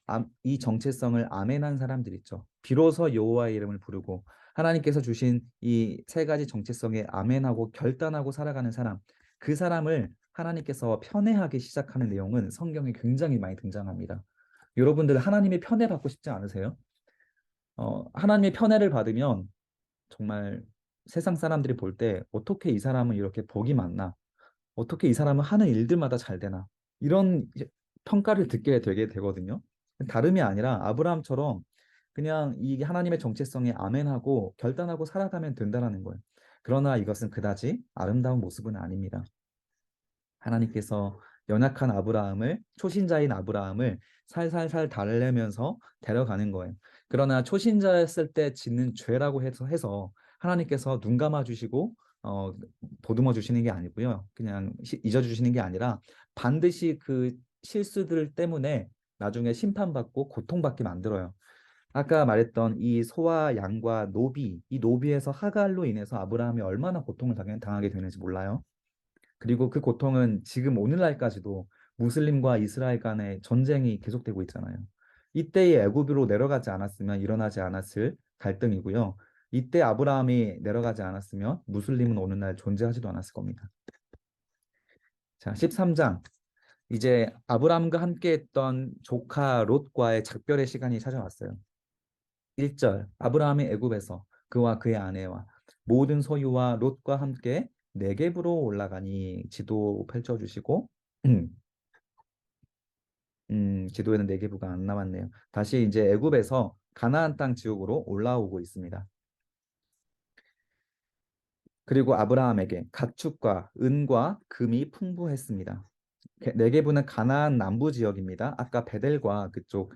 이 정체성을 아멘한 사람들 있죠. 비로소 여호와의 이름을 부르고 하나님께서 주신 이 세 가지 정체성에 아멘하고 결단하고 살아가는 사람, 그 사람을 하나님께서 편애하기 시작하는 내용은 성경에 굉장히 많이 등장합니다. 여러분들 하나님의 편애 받고 싶지 않으세요? 하나님의 편애를 받으면 정말 세상 사람들이 볼 때 어떻게 이 사람은 이렇게 복이 많나? 어떻게 이 사람은 하는 일들마다 잘 되나? 이런 평가를 듣게 되게 되거든요. 다름이 아니라 아브라함처럼 그냥 이 하나님의 정체성에 아멘하고 결단하고 살아가면 된다는 거예요. 그러나 이것은 그다지 아름다운 모습은 아닙니다. 하나님께서 연약한 아브라함을 초신자인 아브라함을 살살살 달래면서 데려가는 거예요. 그러나 초신자였을 때 짓는 죄라고 해서 하나님께서 눈 감아 주시고 어, 보듬어 주시는 게 아니고요. 그냥 잊어 주시는 게 아니라 반드시 그 실수들 때문에 나중에 심판받고 고통받게 만들어요. 아까 말했던 이 소와 양과 노비, 이 노비에서 하갈로 인해서 아브라함이 얼마나 고통을 당하게 되는지 몰라요. 그리고 그 고통은 지금 오늘날까지도 무슬림과 이스라엘 간의 전쟁이 계속되고 있잖아요. 이때의 애굽으로 내려가지 않았으면 일어나지 않았을 갈등이고요. 이때 아브라함이 내려가지 않았으면 무슬림은 오늘날 존재하지도 않았을 겁니다. 자, 13장. 이제 아브라함과 함께 했던 조카 롯과의 작별의 시간이 찾아왔어요. 1절. 아브라함이 애굽에서 그와 그의 아내와 모든 소유와 롯과 함께 네겝으로 올라가니 지도 펼쳐주시고 지도에는 네겝가 안 남았네요. 다시 이제 애굽에서 가나안 땅 지역으로 올라오고 있습니다. 그리고 아브라함에게 가축과 은과 금이 풍부했습니다. 네겝은 가나안 남부 지역입니다. 아까 베델과 그쪽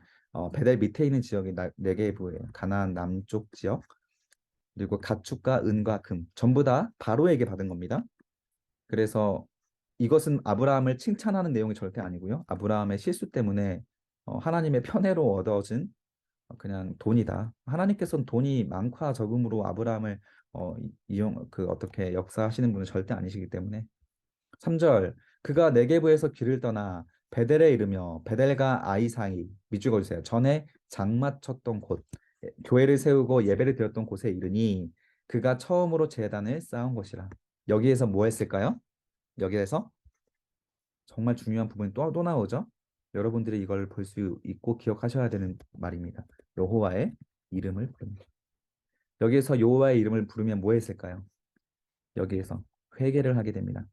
베델 밑에 있는 지역이 네겝이에요. 가나안 남쪽 지역. 그리고 가축과 은과 금 전부 다 바로에게 받은 겁니다. 그래서 이것은 아브라함을 칭찬하는 내용이 절대 아니고요. 아브라함의 실수 때문에 하나님의 편애로 얻어진 그냥 돈이다. 하나님께서는 돈이 많과 적음으로 아브라함을 이용 어떻게 역사하시는 분은 절대 아니시기 때문에 3절 그가 네게부에서 길을 떠나 베델에 이르며 베델과 아이 사이 밑줄 그어주세요. 전에 장마쳤던 곳 교회를 세우고 예배를 드렸던 곳에 이르니 그가 처음으로 제단을 쌓은 것이라. 여기에서 뭐 했을까요? 여기에서 정말 중요한 부분이 또 나오죠. 여러분들이 이걸 볼 수 있고 기억하셔야 되는 말입니다. 여호와의 이름을 부릅니다. 여기에서 여호와의 이름을 부르면 뭐 했을까요? 여기에서 회개를 하게 됩니다.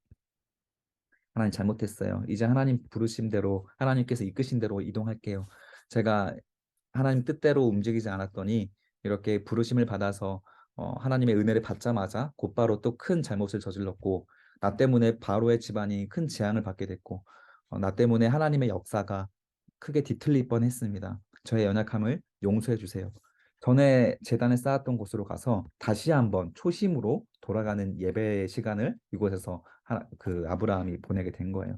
하나님 잘못했어요. 이제 하나님 부르신 대로 하나님께서 이끄신 대로 이동할게요. 제가 하나님 뜻대로 움직이지 않았더니 이렇게 부르심을 받아서 하나님의 은혜를 받자마자 곧바로 또 큰 잘못을 저질렀고 나 때문에 바로의 집안이 큰 재앙을 받게 됐고 나 때문에 하나님의 역사가 크게 뒤틀릴 뻔했습니다. 저의 연약함을 용서해 주세요. 전에 제단을 쌓았던 곳으로 가서 다시 한번 초심으로 돌아가는 예배 시간을 이곳에서 그 아브라함이 보내게 된 거예요.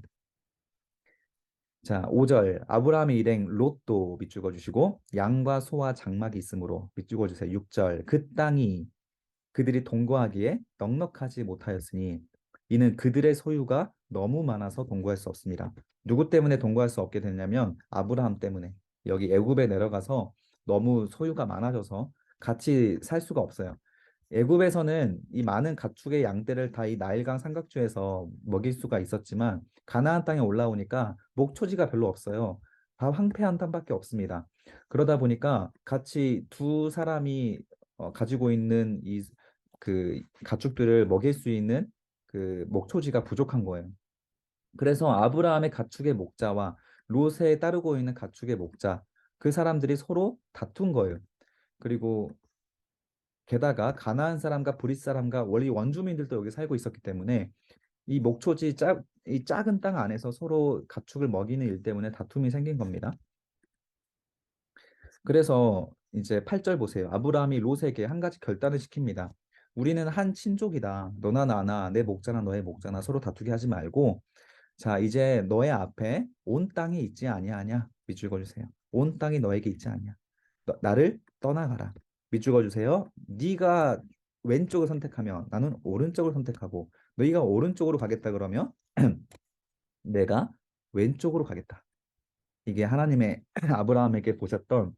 자, 5절 아브라함의 일행 롯도 밑줄거 주시고 양과 소와 장막이 있으므로 밑줄거 주세요. 6절 그 땅이 그들이 동거하기에 넉넉하지 못하였으니 이는 그들의 소유가 너무 많아서 동거할 수 없습니다. 누구 때문에 동거할 수 없게 됐냐면 아브라함 때문에 여기 애굽에 내려가서 너무 소유가 많아져서 같이 살 수가 없어요. 애굽에서는 이 많은 가축의 양떼를 다 이 나일강 삼각주에서 먹일 수가 있었지만 가나안 땅에 올라오니까 목초지가 별로 없어요. 다 황폐한 땅밖에 없습니다. 그러다 보니까 같이 두 사람이 가지고 있는 이 그 가축들을 먹일 수 있는 그 목초지가 부족한 거예요. 그래서 아브라함의 가축의 목자와 롯에 따르고 있는 가축의 목자 그 사람들이 서로 다툰 거예요. 그리고 게다가 가나안 사람과 브릿 사람과 원리 원주민들도 여기 살고 있었기 때문에 이 목초지 이 작은 땅 안에서 서로 가축을 먹이는 일 때문에 다툼이 생긴 겁니다. 그래서 이제 8절 보세요. 아브라함이 롯에게 한 가지 결단을 시킵니다. 우리는 한 친족이다. 너나 나나 내 목자나 너의 목자나 서로 다투게 하지 말고 자 이제 너의 앞에 온 땅이 있지 아니하냐 밑줄 그어주세요. 온 땅이 너에게 있지 않냐. 나를 떠나가라. 밑줄 그어주세요. 네가 왼쪽을 선택하면 나는 오른쪽을 선택하고 너희가 오른쪽으로 가겠다 그러면 내가 왼쪽으로 가겠다. 이게 하나님의 아브라함에게 보셨던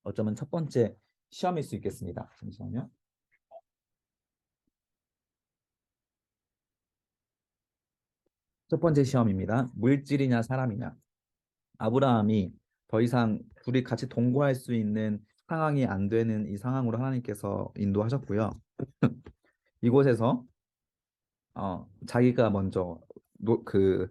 어쩌면 첫 번째 시험일 수 있겠습니다. 잠시만요. 첫 번째 시험입니다. 물질이냐 사람이냐. 아브라함이 더 이상 둘이 같이 동거할 수 있는 상황이 안 되는 이 상황으로 하나님께서 인도하셨고요. 이곳에서 자기가 먼저 그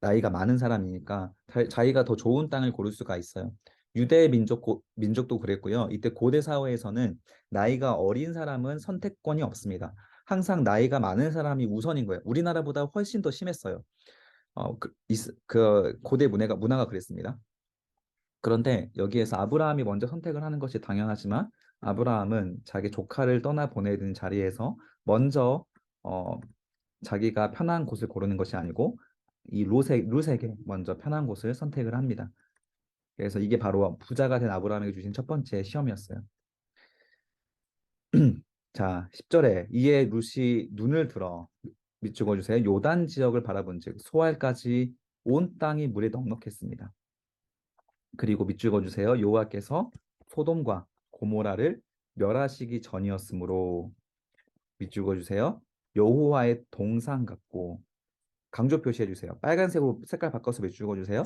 나이가 많은 사람이니까 자기가 더 좋은 땅을 고를 수가 있어요. 유대 민족도 그랬고요. 이때 고대 사회에서는 나이가 어린 사람은 선택권이 없습니다. 항상 나이가 많은 사람이 우선인 거예요. 우리나라보다 훨씬 더 심했어요. 그 고대 문화가 그랬습니다. 그런데 여기에서 아브라함이 먼저 선택을 하는 것이 당연하지만 아브라함은 자기 조카를 떠나 보내는 자리에서 먼저 어, 자기가 편한 곳을 고르는 것이 아니고 이 롯에게 먼저 편한 곳을 선택을 합니다. 그래서 이게 바로 부자가 된 아브라함에게 주신 첫 번째 시험이었어요. 자, 10절에 이에 롯이 눈을 들어 밑죽어 주세요. 요단 지역을 바라본즉 소알까지 온 땅이 물에 넉넉했습니다. 그리고 밑줄 그어주세요. 여호와께서 소돔과 고모라를 멸하시기 전이었으므로 밑줄 그어주세요. 여호와의 동상 같고 강조 표시해 주세요. 빨간색으로 색깔 바꿔서 밑줄 그어주세요.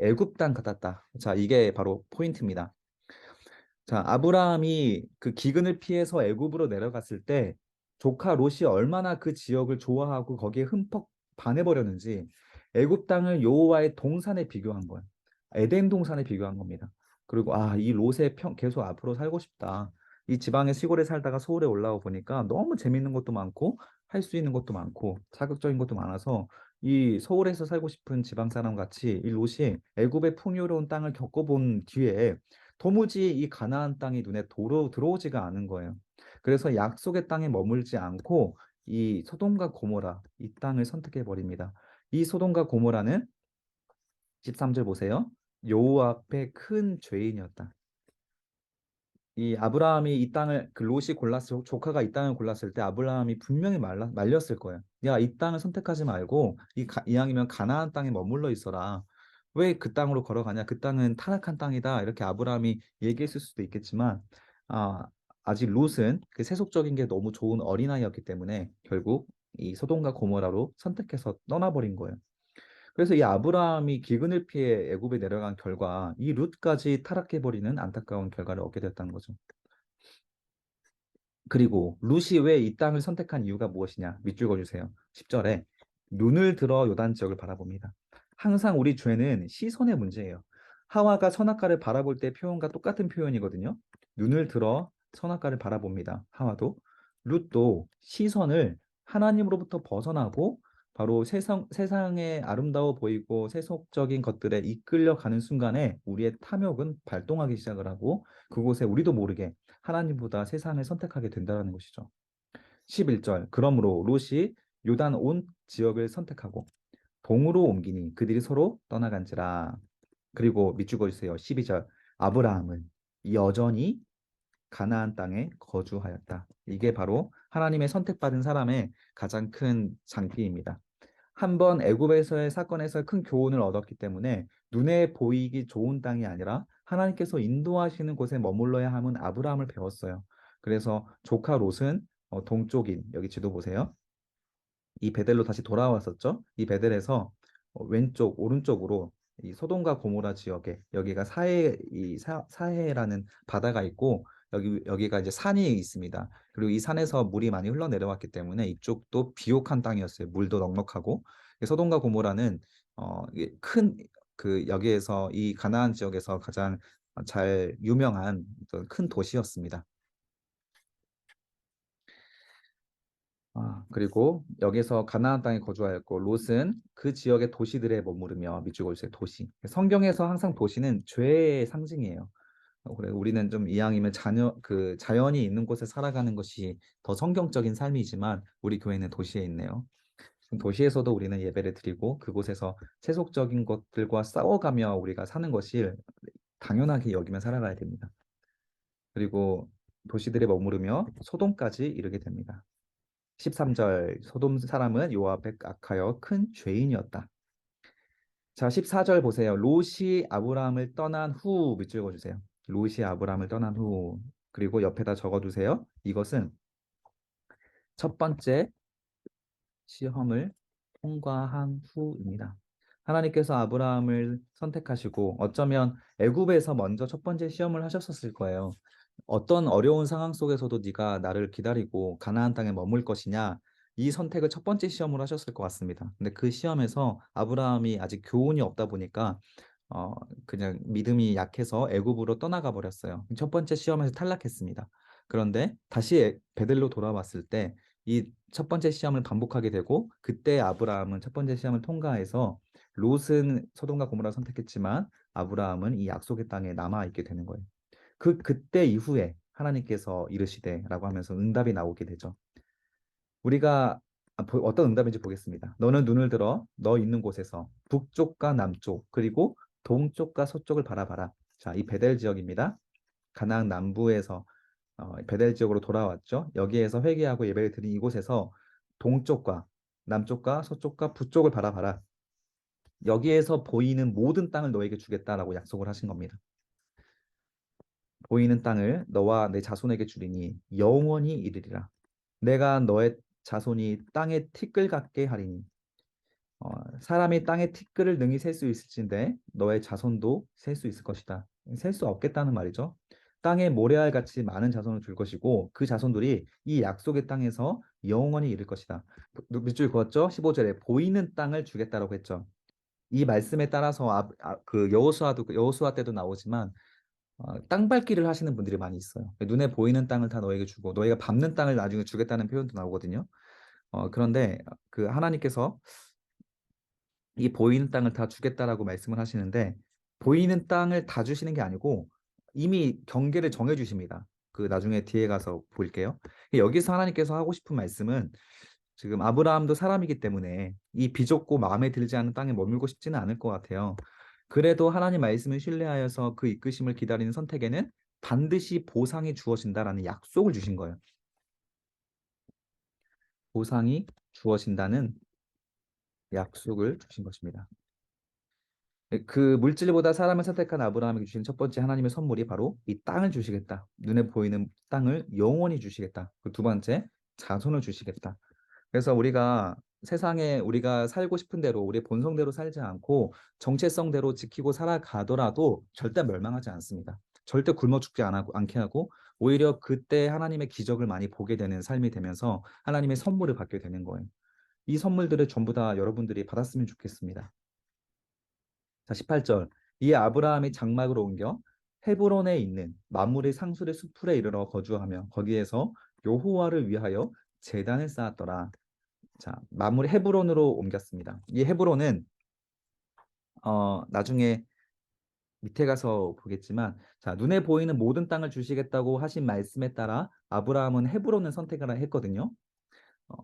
애굽 땅 같았다. 자, 이게 바로 포인트입니다. 자, 아브라함이 그 기근을 피해서 애굽으로 내려갔을 때 조카 롯이 얼마나 그 지역을 좋아하고 거기에 흠뻑 반해버렸는지 애굽 땅을 여호와의 동산에 비교한 거예요. 에덴 동산에 비교한 겁니다. 그리고 이 롯의 계속 앞으로 살고 싶다. 이 지방의 시골에 살다가 서울에 올라와 보니까 너무 재밌는 것도 많고 할 수 있는 것도 많고 자극적인 것도 많아서 이 서울에서 살고 싶은 지방 사람 같이 이 롯이 애굽의 풍요로운 땅을 겪어본 뒤에 도무지 이 가나안 땅이 눈에 들어오지가 않은 거예요. 그래서 약속의 땅에 머물지 않고 이 소돔과 고모라 이 땅을 선택해 버립니다. 이 소돔과 고모라는 13절 보세요. 여호와 앞에 큰 죄인이었다. 이 아브라함이 이 땅을 그 롯이 골랐을 조카가 이 땅을 골랐을 때 아브라함이 분명히 말렸을 거예요. 야, 이 땅을 선택하지 말고 이왕이면 가나안 땅에 머물러 있어라. 왜 그 땅으로 걸어가냐? 그 땅은 타락한 땅이다. 이렇게 아브라함이 얘기했을 수도 있겠지만 아, 아직 롯은 그 세속적인 게 너무 좋은 어린아이였기 때문에 결국 이 소돔과 고모라로 선택해서 떠나버린 거예요. 그래서 이 아브라함이 기근을 피해 애굽에 내려간 결과 이 룻까지 타락해버리는 안타까운 결과를 얻게 됐다는 거죠. 그리고 룻이 왜 이 땅을 선택한 이유가 무엇이냐? 밑줄 그어주세요. 10절에 눈을 들어 요단 지역을 바라봅니다. 항상 우리 죄는 시선의 문제예요. 하와가 선악과를 바라볼 때 표현과 똑같은 표현이거든요. 눈을 들어 선악과를 바라봅니다. 하와도. 룻도 시선을 하나님으로부터 벗어나고 바로 세상에 아름다워 보이고 세속적인 것들에 이끌려가는 순간에 우리의 탐욕은 발동하기 시작을 하고 그곳에 우리도 모르게 하나님보다 세상을 선택하게 된다는 것이죠. 11절 그러므로 롯이 요단 온 지역을 선택하고 동으로 옮기니 그들이 서로 떠나간지라. 그리고 밑줄 그어주세요. 12절 아브라함은 여전히 가나안 땅에 거주하였다. 이게 바로 하나님의 선택받은 사람의 가장 큰 장기입니다. 한번 애굽에서의 사건에서 큰 교훈을 얻었기 때문에 눈에 보이기 좋은 땅이 아니라 하나님께서 인도하시는 곳에 머물러야 함은 아브라함을 배웠어요. 그래서 조카 롯은 동쪽인 여기 지도 보세요. 이 베델로 다시 돌아왔었죠. 이 베델에서 왼쪽 오른쪽으로 이 소돔과 고모라 지역에 여기가 사해라는 바다가 있고 여기가 이제 산이 있습니다. 그리고 이 산에서 물이 많이 흘러내려왔기 때문에 이쪽도 비옥한 땅이었어요. 물도 넉넉하고 소돔과 고모라는 큰 그 여기에서 이 가나안 지역에서 가장 잘 유명한 어떤 큰 도시였습니다. 그리고 여기서 가나안 땅에 거주하였고 롯은 그 지역의 도시들에 머무르며 밑줄 그어주세요. 도시. 성경에서 항상 도시는 죄의 상징이에요. 그래 우리는 좀 이왕이면 자연이 있는 곳에 살아가는 것이 더 성경적인 삶이지만 우리 교회는 도시에 있네요. 도시에서도 우리는 예배를 드리고 그곳에서 세속적인 것들과 싸워가며 우리가 사는 것이 당연하게 여기면 살아가야 됩니다. 그리고 도시들에 머무르며 소돔까지 이르게 됩니다. 13절 소돔 사람은 여호와 앞에 악하여 큰 죄인이었다. 자, 14절 보세요. 롯이 아브라함을 떠난 후 밑줄 그어주세요. 롯이 아브라함을 떠난 후 그리고 옆에다 적어두세요. 이것은 첫 번째 시험을 통과한 후입니다. 하나님께서 아브라함을 선택하시고 어쩌면 애굽에서 먼저 첫 번째 시험을 하셨었을 거예요. 어떤 어려운 상황 속에서도 네가 나를 기다리고 가나안 땅에 머물 것이냐 이 선택을 첫 번째 시험으로 하셨을 것 같습니다. 근데 그 시험에서 아브라함이 아직 교훈이 없다 보니까 어, 그냥 믿음이 약해서 애굽으로 떠나가 버렸어요. 첫 번째 시험에서 탈락했습니다. 그런데 다시 베델로 돌아왔을 때 이 첫 번째 시험을 반복하게 되고 그때 아브라함은 첫 번째 시험을 통과해서 롯은 소돔과 고모라 선택했지만 아브라함은 이 약속의 땅에 남아 있게 되는 거예요. 그때 이후에 하나님께서 이르시되라고 하면서 응답이 나오게 되죠. 우리가 어떤 응답인지 보겠습니다. 너는 눈을 들어 너 있는 곳에서 북쪽과 남쪽 그리고 동쪽과 서쪽을 바라봐라. 자, 이 베델 지역입니다. 가나안 남부에서 베델 지역으로 돌아왔죠. 여기에서 회개하고 예배를 드린 이곳에서 동쪽과 남쪽과 서쪽과 북쪽을 바라봐라. 여기에서 보이는 모든 땅을 너에게 주겠다라고 약속을 하신 겁니다. 보이는 땅을 너와 내 자손에게 주리니 영원히 이르리라. 내가 너의 자손이 땅에 티끌 같게 하리니 사람이 땅에 티끌을 능히 셀 수 있을진데 너의 자손도 셀 수 있을 것이다. 셀 수 없겠다는 말이죠. 땅에 모래알 같이 많은 자손을 줄 것이고 그 자손들이 이 약속의 땅에서 영원히 이를 것이다. 밑줄 그었죠? 15절에 보이는 땅을 주겠다라고 했죠. 이 말씀에 따라서 그 여호수아 때도 나오지만 땅 밟기를 하시는 분들이 많이 있어요. 눈에 보이는 땅을 다 너에게 주고 너희가 밟는 땅을 나중에 주겠다는 표현도 나오거든요. 그런데 그 하나님께서 이 보이는 땅을 다 주겠다라고 말씀을 하시는데 보이는 땅을 다 주시는 게 아니고 이미 경계를 정해 주십니다. 그 나중에 뒤에 가서 볼게요. 여기서 하나님께서 하고 싶은 말씀은 지금 아브라함도 사람이기 때문에 이 비좁고 마음에 들지 않은 땅에 머물고 싶지는 않을 것 같아요. 그래도 하나님 말씀을 신뢰하여서 그 이끄심을 기다리는 선택에는 반드시 보상이 주어진다라는 약속을 주신 거예요. 보상이 주어진다는 약속을 주신 것입니다. 그 물질보다 사람을 선택한 아브라함에게 주신 첫 번째 하나님의 선물이 바로 이 땅을 주시겠다. 눈에 보이는 땅을 영원히 주시겠다. 그 두 번째, 자손을 주시겠다. 그래서 우리가 세상에 우리가 살고 싶은 대로 우리 본성대로 살지 않고 정체성대로 지키고 살아가더라도 절대 멸망하지 않습니다. 절대 굶어 죽지 않게 하고 오히려 그때 하나님의 기적을 많이 보게 되는 삶이 되면서 하나님의 선물을 받게 되는 거예요. 이 선물들을 전부 다 여러분들이 받았으면 좋겠습니다. 자, 18절. 이 아브라함이 장막으로 옮겨 헤브론에 있는 만물의 상수리 수풀에 이르러 거주하며 거기에서 여호와를 위하여 제단을 쌓았더라. 자, 만물의 헤브론으로 옮겼습니다. 이 헤브론은 나중에 밑에 가서 보겠지만 자, 눈에 보이는 모든 땅을 주시겠다고 하신 말씀에 따라 아브라함은 헤브론을 선택을 했거든요. 어,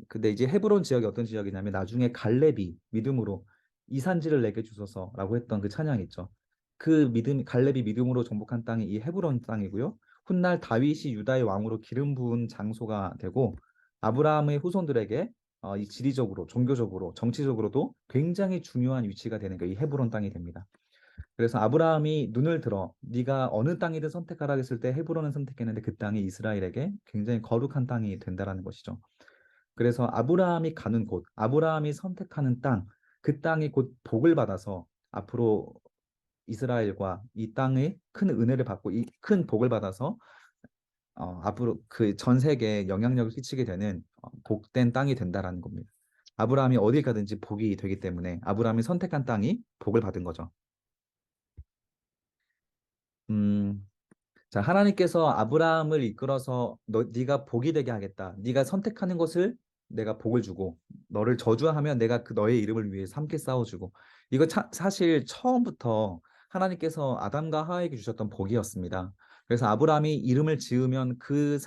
근데 이제 헤브론 지역이 어떤 지역이냐면 나중에 갈렙이 믿음으로 이 산지를 내게 주소서라고 했던 그 찬양 있죠. 그 갈렙이 믿음으로 정복한 땅이 이 헤브론 땅이고요. 훗날 다윗이 유다의 왕으로 기름 부은 장소가 되고 아브라함의 후손들에게 이 지리적으로, 종교적으로, 정치적으로도 굉장히 중요한 위치가 되는 게 이 헤브론 땅이 됩니다. 그래서 아브라함이 눈을 들어 네가 어느 땅이든 선택하라 했을 때 헤브론을 선택했는데 그 땅이 이스라엘에게 굉장히 거룩한 땅이 된다라는 것이죠. 그래서 아브라함이 가는 곳, 아브라함이 선택하는 땅, 그 땅이 곧 복을 받아서 앞으로 이스라엘과 이 땅의 큰 은혜를 받고 이 큰 복을 받아서 앞으로 그 전 세계에 영향력을 끼치게 되는 복된 땅이 된다라는 겁니다. 아브라함이 어딜 가든지 복이 되기 때문에 아브라함이 선택한 땅이 복을 받은 거죠. 음, 자, 하나님께서 아브라함을 이끌어서 네가 복이 되게 하겠다. 네가 선택하는 것을 내가 복을 주고 너를 저주하면 내가 그 너의 이름을 위해서 함께 싸워주고 이거 사실 처음부터 하나님께서 아담과 하와에게 주셨던 복이었습니다. 그래서 아브라함이 이름을 지으면 그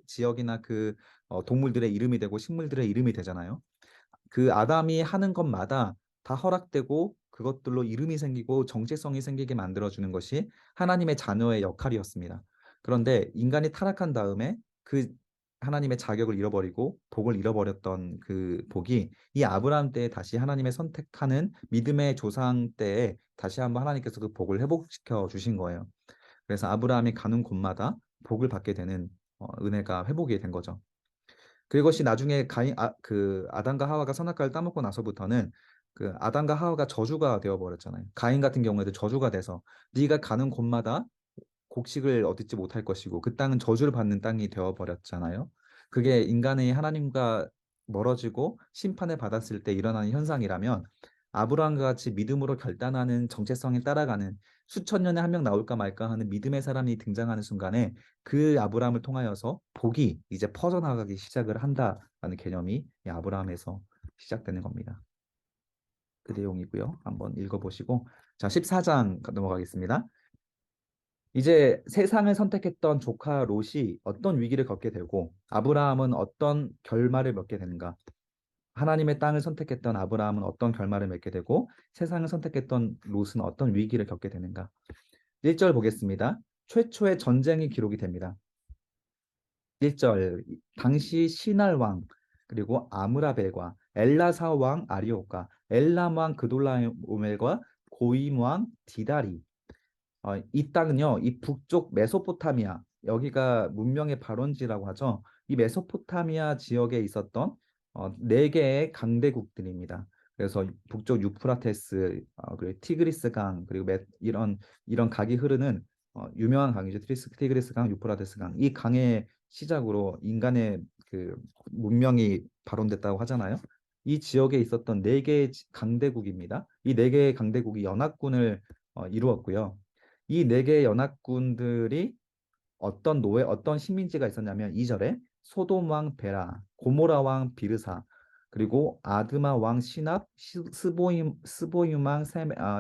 지역이나 그 동물들의 이름이 되고 식물들의 이름이 되잖아요. 그 아담이 하는 것마다 다 허락되고 그것들로 이름이 생기고 정체성이 생기게 만들어주는 것이 하나님의 자녀의 역할이었습니다. 그런데 인간이 타락한 다음에 그 하나님의 자격을 잃어버리고 복을 잃어버렸던 그 복이 이 아브라함 때에 다시 하나님의 선택하는 믿음의 조상 때에 다시 한번 하나님께서 그 복을 회복시켜 주신 거예요. 그래서 아브라함이 가는 곳마다 복을 받게 되는 은혜가 회복이 된 거죠. 그것이 나중에 그 아담과 하와가 선악과를 따먹고 나서부터는 그 아담과 하와가 저주가 되어 버렸잖아요. 가인 같은 경우에도 저주가 돼서 네가 가는 곳마다 곡식을 얻지 못할 것이고 그 땅은 저주를 받는 땅이 되어 버렸잖아요. 그게 인간의 하나님과 멀어지고 심판을 받았을 때 일어나는 현상이라면 아브라함과 같이 믿음으로 결단하는 정체성에 따라가는 수천 년에 한 명 나올까 말까 하는 믿음의 사람이 등장하는 순간에 그 아브라함을 통하여서 복이 이제 퍼져나가기 시작을 한다라는 개념이 이 아브라함에서 시작되는 겁니다. 그 내용이고요. 한번 읽어보시고 자 14장 넘어가겠습니다. 이제 세상을 선택했던 조카 롯이 어떤 위기를 겪게 되고 아브라함은 어떤 결말을 맺게 되는가? 하나님의 땅을 선택했던 아브라함은 어떤 결말을 맺게 되고 세상을 선택했던 롯은 어떤 위기를 겪게 되는가? 1절 보겠습니다. 최초의 전쟁이 기록이 됩니다. 1절 당시 신할 왕 그리고 아므라벨과 엘라사 왕 아리오카, 엘람 왕 그돌라오멜과 고임 왕 디다리. 이 땅은요, 이 북쪽 메소포타미아, 여기가 문명의 발원지라고 하죠. 이 메소포타미아 지역에 있었던 네 개의 강대국들입니다. 그래서 북쪽 유프라테스, 그리고 티그리스 강, 그리고 이런 강이 흐르는 유명한 강이죠. 티그리스 강, 유프라테스 강. 이 강의 시작으로 인간의 그 문명이 발원됐다고 하잖아요. 이 지역에 있었던 네 개의 강대국입니다. 이 네 개의 강대국이 연합군을 이루었고요. 이 네 개의 연합군들이 어떤 식민지가 있었냐면 2절에 소돔 왕 베라, 고모라 왕 비르사, 그리고 아드마 왕 시납, 스보임 왕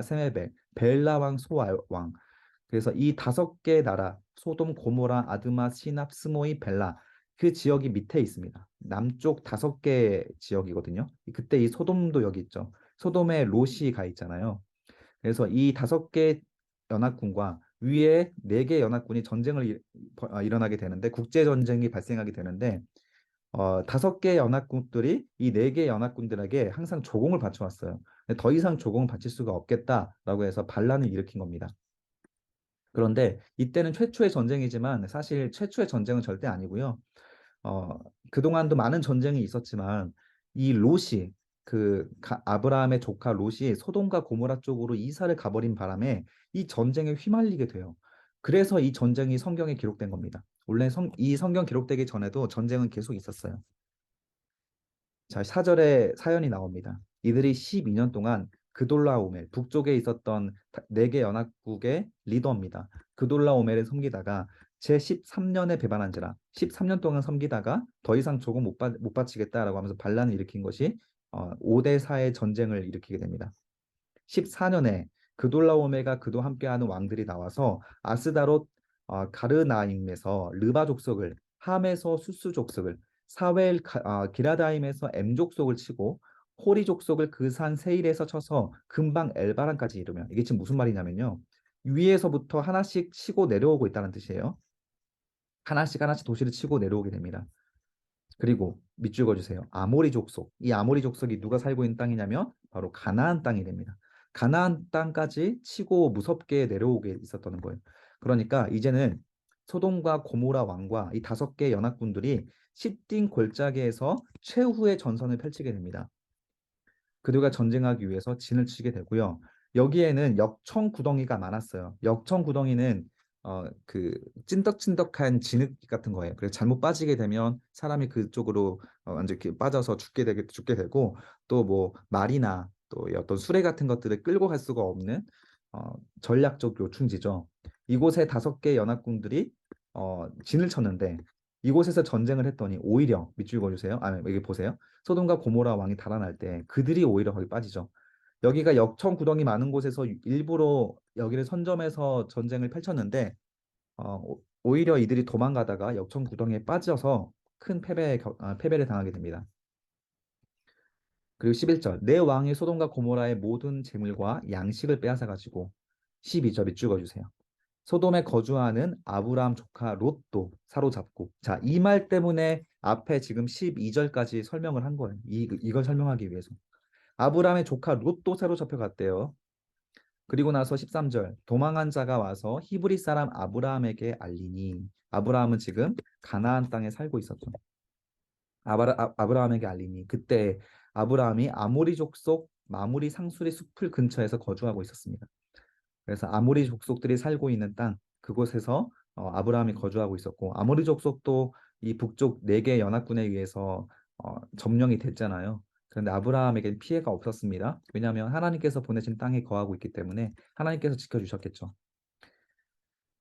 세메벨, 벨라 왕 소아 왕. 그래서 이 다섯 개 나라 소돔, 고모라, 아드마, 시납, 스모이, 벨라 그 지역이 밑에 있습니다. 남쪽 다섯 개 지역이거든요. 그때 이 소돔도 여기 있죠. 소돔에 롯이 가 있잖아요. 그래서 이 다섯 개 연합군과 위에 네 개 연합군이 일어나게 되는데 국제 전쟁이 발생하게 되는데 다섯 개 연합군들이 이 네 개 연합군들에게 항상 조공을 바쳐왔어요. 근데 더 이상 조공을 바칠 수가 없겠다라고 해서 반란을 일으킨 겁니다. 그런데 이때는 최초의 전쟁이지만 사실 최초의 전쟁은 절대 아니고요. 어, 그동안도 많은 전쟁이 있었지만 이 롯이 아브라함의 조카 롯이 소돔과 고모라 쪽으로 이사를 가버린 바람에 이 전쟁에 휘말리게 돼요. 그래서 이 전쟁이 성경에 기록된 겁니다. 원래 이 성경 기록되기 전에도 전쟁은 계속 있었어요. 자, 4절에 사연이 나옵니다. 이들이 12년 동안 그돌라오멜, 북쪽에 있었던 네 개 연합국의 리더입니다. 그돌라오멜을 섬기다가 제13년에 배반한지라 13년 동안 섬기다가 더 이상 조금 못 바치겠다라고 하면서 반란을 일으킨 것이 5대 4의 전쟁을 일으키게 됩니다. 14년에 그돌라오멜과 그도 함께하는 왕들이 나와서 아스다롯 가르나임에서 르바 족속을, 함에서 수스 족속을, 기라다임에서 엠 족속을 치고 호리 족속을 그 산 세일에서 쳐서 금방 엘바란까지 이르며, 이게 지금 무슨 말이냐면요, 위에서부터 하나씩 치고 내려오고 있다는 뜻이에요. 하나씩 하나씩 도시를 치고 내려오게 됩니다. 그리고 밑줄 그어주세요. 아모리 족속. 이 아모리 족속이 누가 살고 있는 땅이냐면 바로 가나안 땅이 됩니다. 가나안 땅까지 치고 무섭게 내려오게 있었던 거예요. 그러니까 이제는 소돔과 고모라 왕과 이 다섯 개 연합군들이 시딘 골짜기에서 최후의 전선을 펼치게 됩니다. 그들과 전쟁하기 위해서 진을 치게 되고요. 여기에는 역청 구덩이가 많았어요. 역청 구덩이는 찐덕찐덕한 진흙 같은 거예요. 그래서 잘못 빠지게 되면 사람이 그쪽으로 완전 이렇게 빠져서 죽게 되고, 또 뭐 말이나 또 어떤 수레 같은 것들을 끌고 갈 수가 없는 전략적 요충지죠. 이곳에 다섯 개 연합군들이 진을 쳤는데, 이곳에서 전쟁을 했더니 오히려 밑줄 그어주세요. 여기 보세요. 소돔과 고모라 왕이 달아날 때 그들이 오히려 거기 빠지죠. 여기가 역청 구덩이 많은 곳에서 일부러 여기를 선점해서 전쟁을 펼쳤는데 오히려 이들이 도망가다가 역청 구덩이에 빠져서 큰 패배를 당하게 됩니다. 그리고 11절, 내 왕이 소돔과 고모라의 모든 재물과 양식을 빼앗아 가지고, 12절 밑줄 그어주세요. 소돔에 거주하는 아브라함 조카 롯도 사로잡고. 자, 이 말 때문에 앞에 지금 12절까지 설명을 한 거예요. 이걸 설명하기 위해서. 아브라함의 조카 롯도 사로잡혀 갔대요. 그리고 나서 13절, 도망한 자가 와서 히브리 사람 아브라함에게 알리니. 아브라함은 지금 가나안 땅에 살고 있었죠. 아브라함에게 알리니 그때 아브라함이 아모리 족속 마무리 상수리 숲을 근처에서 거주하고 있었습니다. 그래서 아모리 족속들이 살고 있는 땅 그곳에서 아브라함이 거주하고 있었고, 아모리 족속도 이 북쪽 네 개 연합군에 의해서 점령이 됐잖아요. 그런데 아브라함에게 피해가 없었습니다. 왜냐하면 하나님께서 보내신 땅에 거하고 있기 때문에 하나님께서 지켜주셨겠죠.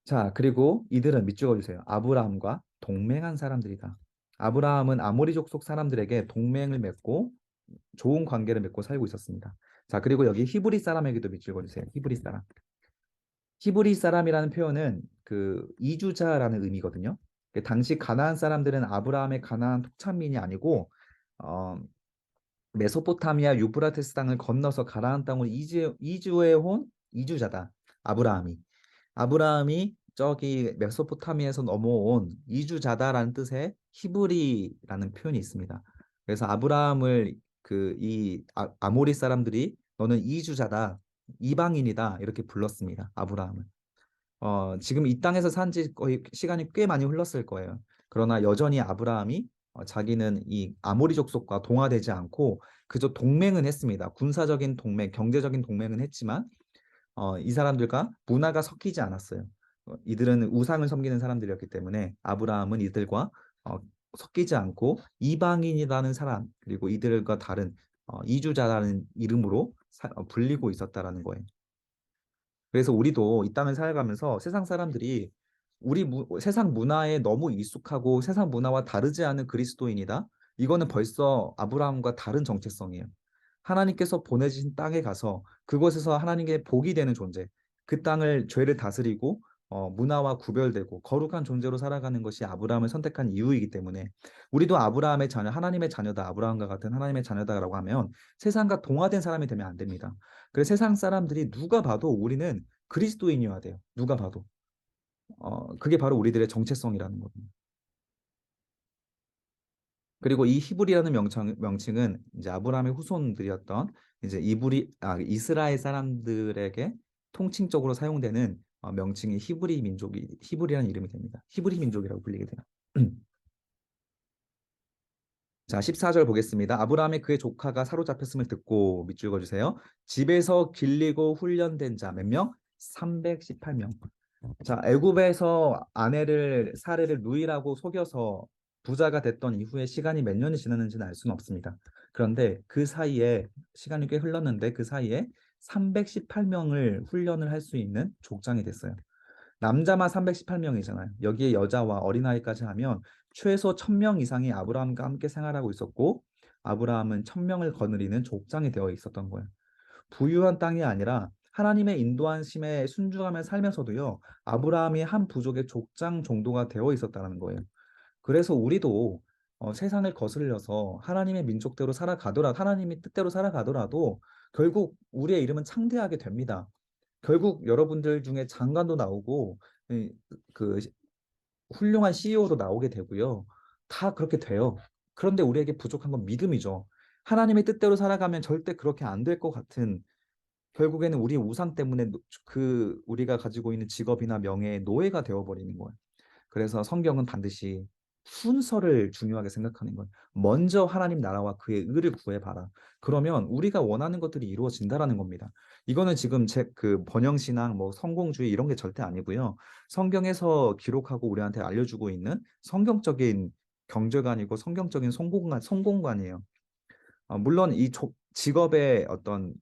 자, 그리고 이들은 밑줄 그어주세요. 아브라함과 동맹한 사람들이다. 아브라함은 아모리 족속 사람들에게 동맹을 맺고 좋은 관계를 맺고 살고 있었습니다. 자, 그리고 여기 히브리 사람에게도 밑줄 그어주세요. 히브리 사람. 히브리 사람이라는 표현은 이주자라는 의미거든요. 당시 가나안 사람들은 아브라함의 가나안 토착민이 아니고 어, 메소포타미아 유브라테스 땅을 건너서 가나안 땅으로 이주해 온 이주자다. 아브라함이 저기 메소포타미아에서 넘어온 이주자다라는 뜻의 히브리라는 표현이 있습니다. 그래서 아브라함을 이 아모리 사람들이 너는 이주자다, 이방인이다 이렇게 불렀습니다. 아브라함을. 지금 이 땅에서 산지 거의 시간이 꽤 많이 흘렀을 거예요. 그러나 여전히 아브라함이 자기는 이 아모리 족속과 동화되지 않고 그저 동맹은 했습니다. 군사적인 동맹, 경제적인 동맹은 했지만 이 사람들과 문화가 섞이지 않았어요. 이들은 우상을 섬기는 사람들이었기 때문에 아브라함은 이들과 어, 섞이지 않고 이방인이라는 사람 그리고 이들과 다른 이주자라는 이름으로 불리고 있었다라는 거예요. 그래서 우리도 이 땅을 살아가면서 세상 사람들이 세상 문화에 너무 익숙하고 세상 문화와 다르지 않은 그리스도인이다. 이거는 벌써 아브라함과 다른 정체성이에요. 하나님께서 보내주신 땅에 가서 그곳에서 하나님께 복이 되는 존재, 그 땅을 죄를 다스리고 문화와 구별되고 거룩한 존재로 살아가는 것이 아브라함을 선택한 이유이기 때문에 우리도 아브라함의 자녀, 하나님의 자녀다, 아브라함과 같은 하나님의 자녀다라고 하면 세상과 동화된 사람이 되면 안 됩니다. 그래서 세상 사람들이 누가 봐도 우리는 그리스도인이어야 돼요. 누가 봐도. 그게 바로 우리들의 정체성이라는 거거든요. 그리고 이 히브리라는 명칭은 이제 아브라함의 후손들이었던 이제 이스라엘 사람들에게 통칭적으로 사용되는 명칭이 히브리라는 이름이 됩니다. 히브리 민족이라고 불리게 돼요. 자, 14절 보겠습니다. 아브라함의 그의 조카가 사로잡혔음을 듣고 밑줄 그어주세요. 집에서 길리고 훈련된 자 몇 명? 318명. 자, 애굽에서 사례를 누이라고 속여서 부자가 됐던 이후에 시간이 몇 년이 지났는지는 알 수는 없습니다. 그런데 그 사이에 시간이 꽤 흘렀는데 그 사이에 318명을 훈련을 할 수 있는 족장이 됐어요. 남자만 318명이잖아요. 여기에 여자와 어린아이까지 하면 최소 1000명 이상이 아브라함과 함께 생활하고 있었고 아브라함은 1000명을 거느리는 족장이 되어 있었던 거예요. 부유한 땅이 아니라 하나님의 인도하심에 순종하며 살면서도요, 아브라함이 한 부족의 족장 정도가 되어 있었다는 거예요. 그래서 우리도 세상을 거슬려서 하나님의 민족대로 살아가더라도, 하나님의 뜻대로 살아가더라도 결국 우리의 이름은 창대하게 됩니다. 결국 여러분들 중에 장관도 나오고, 그 훌륭한 CEO도 나오게 되고요. 다 그렇게 돼요. 그런데 우리에게 부족한 건 믿음이죠. 하나님의 뜻대로 살아가면 절대 그렇게 안 될 것 같은 결국에는 우리 우상 때문에 우리가 가지고 있는 직업이나 명예의 노예가 되어버리는 거예요. 그래서 성경은 반드시 순서를 중요하게 생각하는 거예요. 먼저 하나님 나라와 그의 의를 구해봐라. 그러면 우리가 원하는 것들이 이루어진다라는 겁니다. 이거는 지금 제 번영신앙, 뭐 성공주의 이런 게 절대 아니고요. 성경에서 기록하고 우리한테 알려주고 있는 성경적인 경제관이고 성경적인 성공관이에요. 물론 직업의 어떤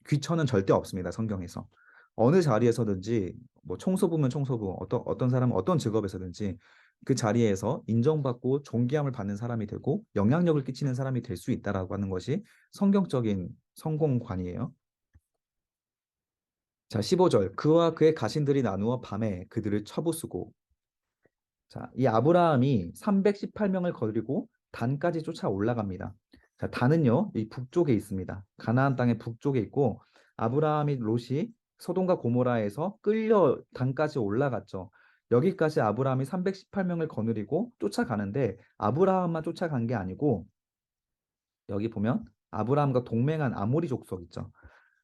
귀천은 절대 없습니다. 성경에서. 어느 자리에서든지 뭐 청소부면 청소부, 어떤 사람은 어떤 직업에서든지 그 자리에서 인정받고 존귀함을 받는 사람이 되고 영향력을 끼치는 사람이 될 수 있다라고 하는 것이 성경적인 성공관이에요. 자, 15절. 그와 그의 가신들이 나누어 밤에 그들을 쳐부수고 자, 이 아브라함이 318명을 거느리고 단까지 쫓아 올라갑니다. 자, 단은요, 이 북쪽에 있습니다. 가나안 땅의 북쪽에 있고 아브라함이 롯이 소돔과 고모라에서 끌려 단까지 올라갔죠. 여기까지 아브라함이 318명을 거느리고 쫓아가는데 아브라함만 쫓아간 게 아니고 여기 보면 아브라함과 동맹한 아모리 족속 있죠.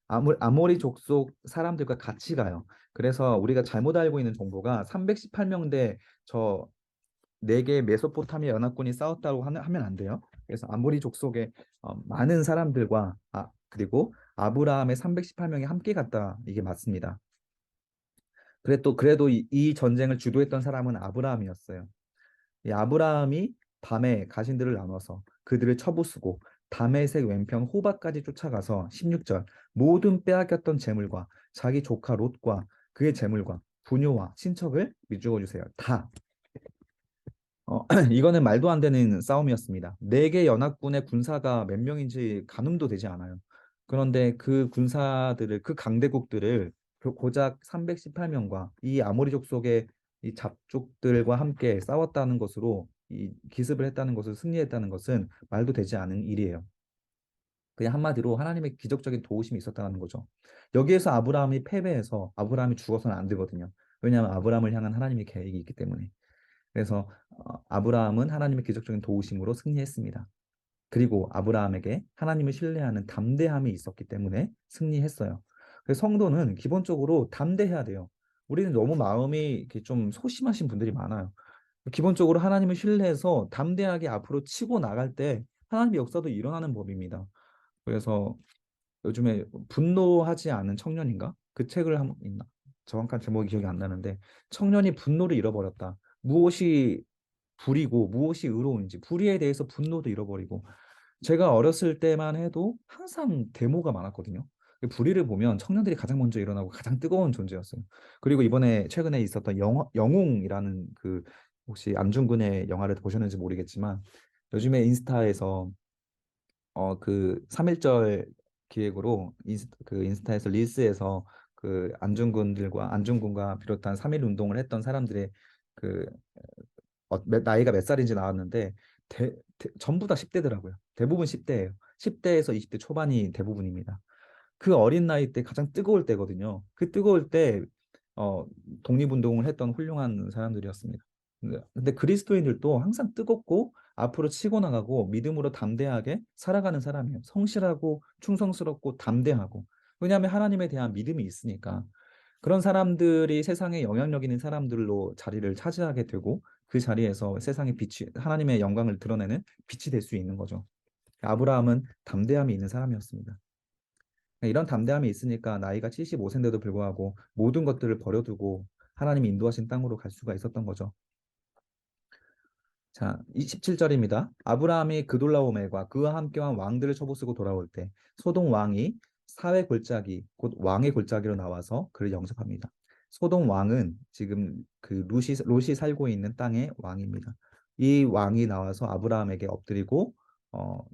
아모리 족속 사람들과 같이 가요. 그래서 우리가 잘못 알고 있는 정보가 318명 대저 4개의 메소포타미아 연합군이 싸웠다고 하면 안 돼요. 그래서 아모리 족속의 많은 사람들과 그리고 아브라함의 318명이 함께 갔다. 이게 맞습니다. 그래도 이 전쟁을 주도했던 사람은 아브라함이었어요. 이 아브라함이 밤에 가신들을 나눠서 그들을 쳐부수고 다메섹 왼편 호바까지 쫓아가서 16절 모든 빼앗겼던 재물과 자기 조카 롯과 그의 재물과 부녀와 친척을 밑죽어 주세요. 다 이거는 말도 안 되는 싸움이었습니다. 4개 연합군의 군사가 몇 명인지 가늠도 되지 않아요. 그런데 그 강대국들을 고작 318명과 이 아모리 족속의 이 잡족들과 함께 싸웠다는 것으로 이 기습을 했다는 것을 승리했다는 것은 말도 되지 않은 일이에요. 그냥 한마디로 하나님의 기적적인 도우심이 있었다는 거죠. 여기에서 아브라함이 패배해서 아브라함이 죽어서는 안 되거든요. 왜냐하면 아브라함을 향한 하나님의 계획이 있기 때문에. 그래서 아브라함은 하나님의 기적적인 도우심으로 승리했습니다. 그리고 아브라함에게 하나님을 신뢰하는 담대함이 있었기 때문에 승리했어요. 그래서 성도는 기본적으로 담대해야 돼요. 우리는 너무 마음이 이렇게 좀 소심하신 분들이 많아요. 기본적으로 하나님을 신뢰해서 담대하게 앞으로 치고 나갈 때 하나님의 역사도 일어나는 법입니다. 그래서 요즘에 분노하지 않은 청년인가? 그 책을 한번 읽나? 정확한 제목이 기억이 안 나는데 청년이 분노를 잃어버렸다. 무엇이 불이고 무엇이 의로운지 불의에 대해서 분노도 잃어버리고 제가 어렸을 때만 해도 항상 데모가 많았거든요. 그 불의를 보면 청년들이 가장 먼저 일어나고 가장 뜨거운 존재였어요. 그리고 이번에 최근에 있었던 영웅이라는 그 혹시 안중근의 영화를 보셨는지 모르겠지만 요즘에 인스타에서 그 3.1절 기획으로 인스타에서 릴스에서 그 안중근과 비롯한 3.1 운동을 했던 사람들의 그 나이가 몇 살인지 나왔는데 전부 다 10대더라고요. 대부분 10대예요. 10대에서 20대 초반이 대부분입니다. 그 어린 나이 때 가장 뜨거울 때거든요. 그 뜨거울 때 어, 독립운동을 했던 훌륭한 사람들이었습니다. 근데 그리스도인들도 항상 뜨겁고 앞으로 치고 나가고 믿음으로 담대하게 살아가는 사람이에요. 성실하고 충성스럽고 담대하고. 왜냐하면 하나님에 대한 믿음이 있으니까. 그런 사람들이 세상에 영향력 있는 사람들로 자리를 차지하게 되고 그 자리에서 세상의 빛이 하나님의 영광을 드러내는 빛이 될 수 있는 거죠. 아브라함은 담대함이 있는 사람이었습니다. 이런 담대함이 있으니까 나이가 75세인데도 불구하고 모든 것들을 버려두고 하나님이 인도하신 땅으로 갈 수가 있었던 거죠. 자, 27절입니다. 아브라함이 그돌라오멜과 그와 함께한 왕들을 쳐부수고 돌아올 때 소돔 왕이 사회 골짜기 곧 왕의 골짜기로 나와서 그를 영접합니다. 소돔 왕은 지금 그 롯이 살고 있는 땅의 왕입니다. 이 왕이 나와서 아브라함에게 엎드리고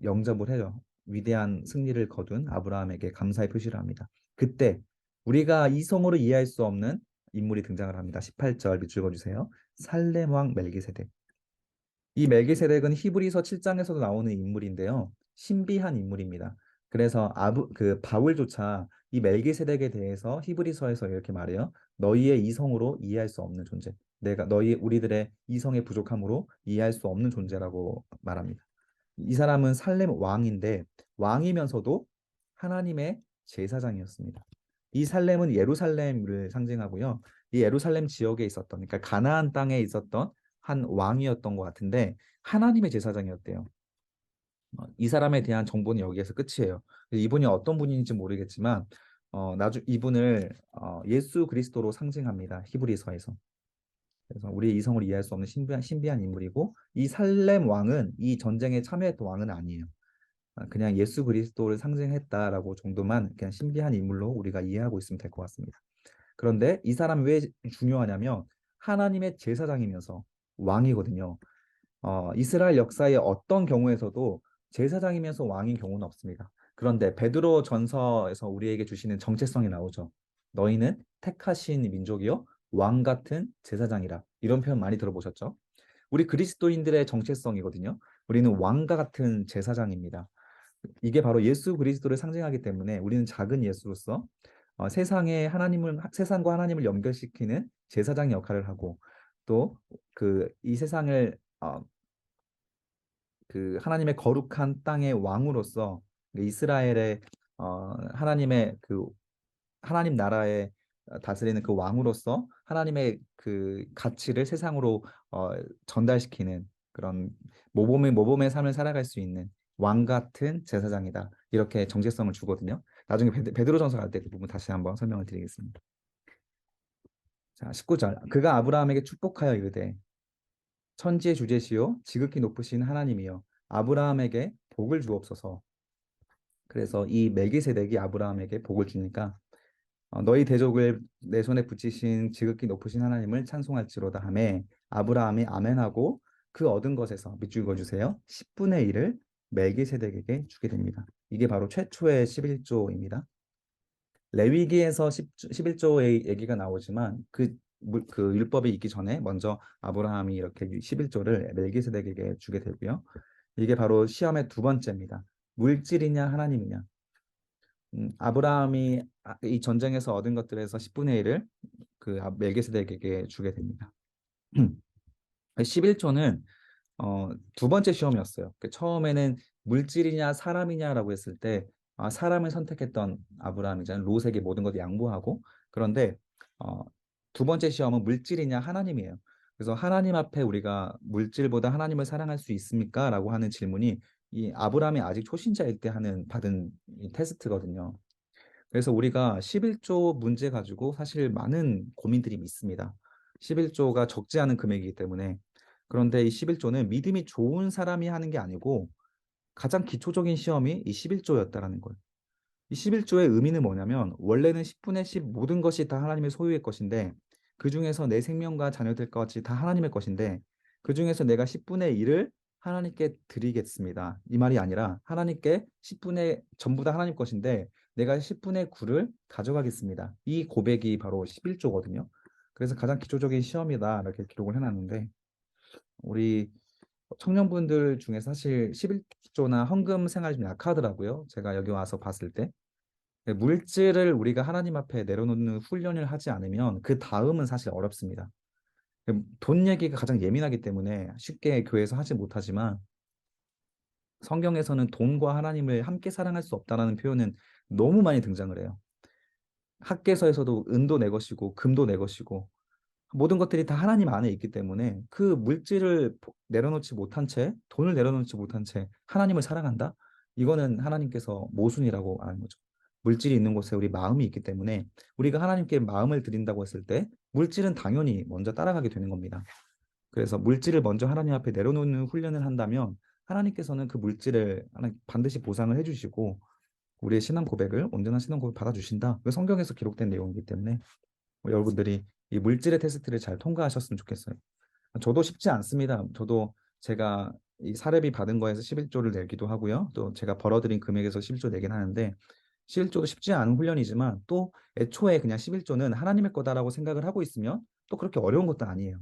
영접을 해요. 위대한 승리를 거둔 아브라함에게 감사의 표시를 합니다. 그때 우리가 이성으로 이해할 수 없는 인물이 등장을 합니다. 18절 밑줄 그어주세요. 살렘 왕 멜기세덱. 이 멜기세덱은 히브리서 7장에서도 나오는 인물인데요. 신비한 인물입니다. 그래서 그 바울조차 이 멜기세덱에 대해서 히브리서에서 이렇게 말해요. 너희의 이성으로 이해할 수 없는 존재. 우리들의 이성의 부족함으로 이해할 수 없는 존재라고 말합니다. 이 사람은 살렘 왕인데 왕이면서도 하나님의 제사장이었습니다. 이 살렘은 예루살렘을 상징하고요. 이 예루살렘 지역에 있었던, 그러니까 가나안 땅에 있었던 한 왕이었던 것 같은데 하나님의 제사장이었대요. 이 사람에 대한 정보는 여기에서 끝이에요. 이분이 어떤 분인지 모르겠지만 이분을 예수 그리스도로 상징합니다. 히브리서에서. 그래서 우리의 이성을 이해할 수 없는 신비한 인물이고 이 살렘 왕은 이 전쟁에 참여했던 왕은 아니에요. 그냥 예수 그리스도를 상징했다라고 정도만 그냥 신비한 인물로 우리가 이해하고 있으면 될 것 같습니다. 그런데 이 사람이 왜 중요하냐면 하나님의 제사장이면서 왕이거든요. 이스라엘 역사의 어떤 경우에서도 제사장이면서 왕인 경우는 없습니다. 그런데 베드로 전서에서 우리에게 주시는 정체성이 나오죠. 너희는 택하신 민족이요 왕 같은 제사장이라. 이런 표현 많이 들어보셨죠? 우리 그리스도인들의 정체성이거든요. 우리는 왕과 같은 제사장입니다. 이게 바로 예수 그리스도를 상징하기 때문에 우리는 작은 예수로서 세상과 하나님을 연결시키는 제사장 역할을 하고 또 이 세상을 그 하나님의 거룩한 땅의 왕으로서 이스라엘의 하나님의 하나님 나라에 다스리는 그 왕으로서 하나님의 그 가치를 세상으로 전달시키는 그런 모범의 삶을 살아갈 수 있는 왕 같은 제사장이다. 이렇게 정체성을 주거든요. 나중에 베드로전서 갈 때 그 부분 다시 한번 설명을 드리겠습니다. 자, 19절. 그가 아브라함에게 축복하여 이르되 천지의 주제시요 지극히 높으신 하나님이여 아브라함에게 복을 주옵소서. 그래서 이 멜기세덱이 아브라함에게 복을 주니까 너희 대적을 내 손에 붙이신 지극히 높으신 하나님을 찬송할지로다 하매 아브라함이 아멘하고 그 얻은 것에서 밑줄 그어주세요. 10분의 1을 멜기세덱에게 주게 됩니다. 이게 바로 최초의 11조입니다. 레위기에서 11조의 얘기가 나오지만 그 율법이 있기 전에 먼저 아브라함이 이렇게 11조를 멜기세덱에게 주게 되고요. 이게 바로 시험의 두 번째입니다. 물질이냐 하나님이냐. 아브라함이 이 전쟁에서 얻은 것들에서 10분의 1을 멜기세덱에게 주게 됩니다. 11조는 두 번째 시험이었어요. 처음에는 물질이냐 사람이냐라고 했을 때 사람을 선택했던 아브라함이잖아요. 롯에게 모든 것을 양보하고. 그런데 어, 두 번째 시험은 물질이냐 하나님이에요. 그래서 하나님 앞에 우리가 물질보다 하나님을 사랑할 수 있습니까? 라고 하는 질문이 이 아브라함이 아직 초신자일 때 하는 받은 이 테스트거든요. 그래서 우리가 11조 문제 가지고 사실 많은 고민들이 있습니다. 11조가 적지 않은 금액이기 때문에. 그런데 이 11조는 믿음이 좋은 사람이 하는 게 아니고 가장 기초적인 시험이 이 11조였다라는 거예요. 이 11조의 의미는 뭐냐면 원래는 10분의 10 모든 것이 다 하나님의 소유의 것인데 그 중에서 내 생명과 자녀들 것이 다 하나님의 것인데 그 중에서 내가 10분의 1을 하나님께 드리겠습니다. 이 말이 아니라 하나님께 10분의 전부 다 하나님 것인데 내가 10분의 9를 가져가겠습니다. 이 고백이 바로 11조거든요. 그래서 가장 기초적인 시험이다 이렇게 기록을 해놨는데 우리 청년분들 중에 사실 11조나 헌금 생활이 좀 약하더라고요. 제가 여기 와서 봤을 때. 물질을 우리가 하나님 앞에 내려놓는 훈련을 하지 않으면 그 다음은 사실 어렵습니다. 돈 얘기가 가장 예민하기 때문에 쉽게 교회에서 하지 못하지만 성경에서는 돈과 하나님을 함께 사랑할 수 없다라는 표현은 너무 많이 등장을 해요. 학개서에서도 은도 내 것이고 금도 내 것이고 모든 것들이 다 하나님 안에 있기 때문에 그 물질을 내려놓지 못한 채 돈을 내려놓지 못한 채 하나님을 사랑한다? 이거는 하나님께서 모순이라고 하는 거죠. 물질이 있는 곳에 우리 마음이 있기 때문에 우리가 하나님께 마음을 드린다고 했을 때 물질은 당연히 먼저 따라가게 되는 겁니다. 그래서 물질을 먼저 하나님 앞에 내려놓는 훈련을 한다면 하나님께서는 그 물질을 반드시 보상을 해주시고 우리의 신앙 고백을 온전한 신앙 고백 받아주신다. 그 성경에서 기록된 내용이기 때문에 여러분들이 이 물질의 테스트를 잘 통과하셨으면 좋겠어요. 저도 쉽지 않습니다. 저도 제가 이 사례비 받은 거에서 11조를 내기도 하고요. 또 제가 벌어들인 금액에서 11조 내긴 하는데 11조도 쉽지 않은 훈련이지만 또 애초에 그냥 11조는 하나님의 거다라고 생각을 하고 있으면 또 그렇게 어려운 것도 아니에요.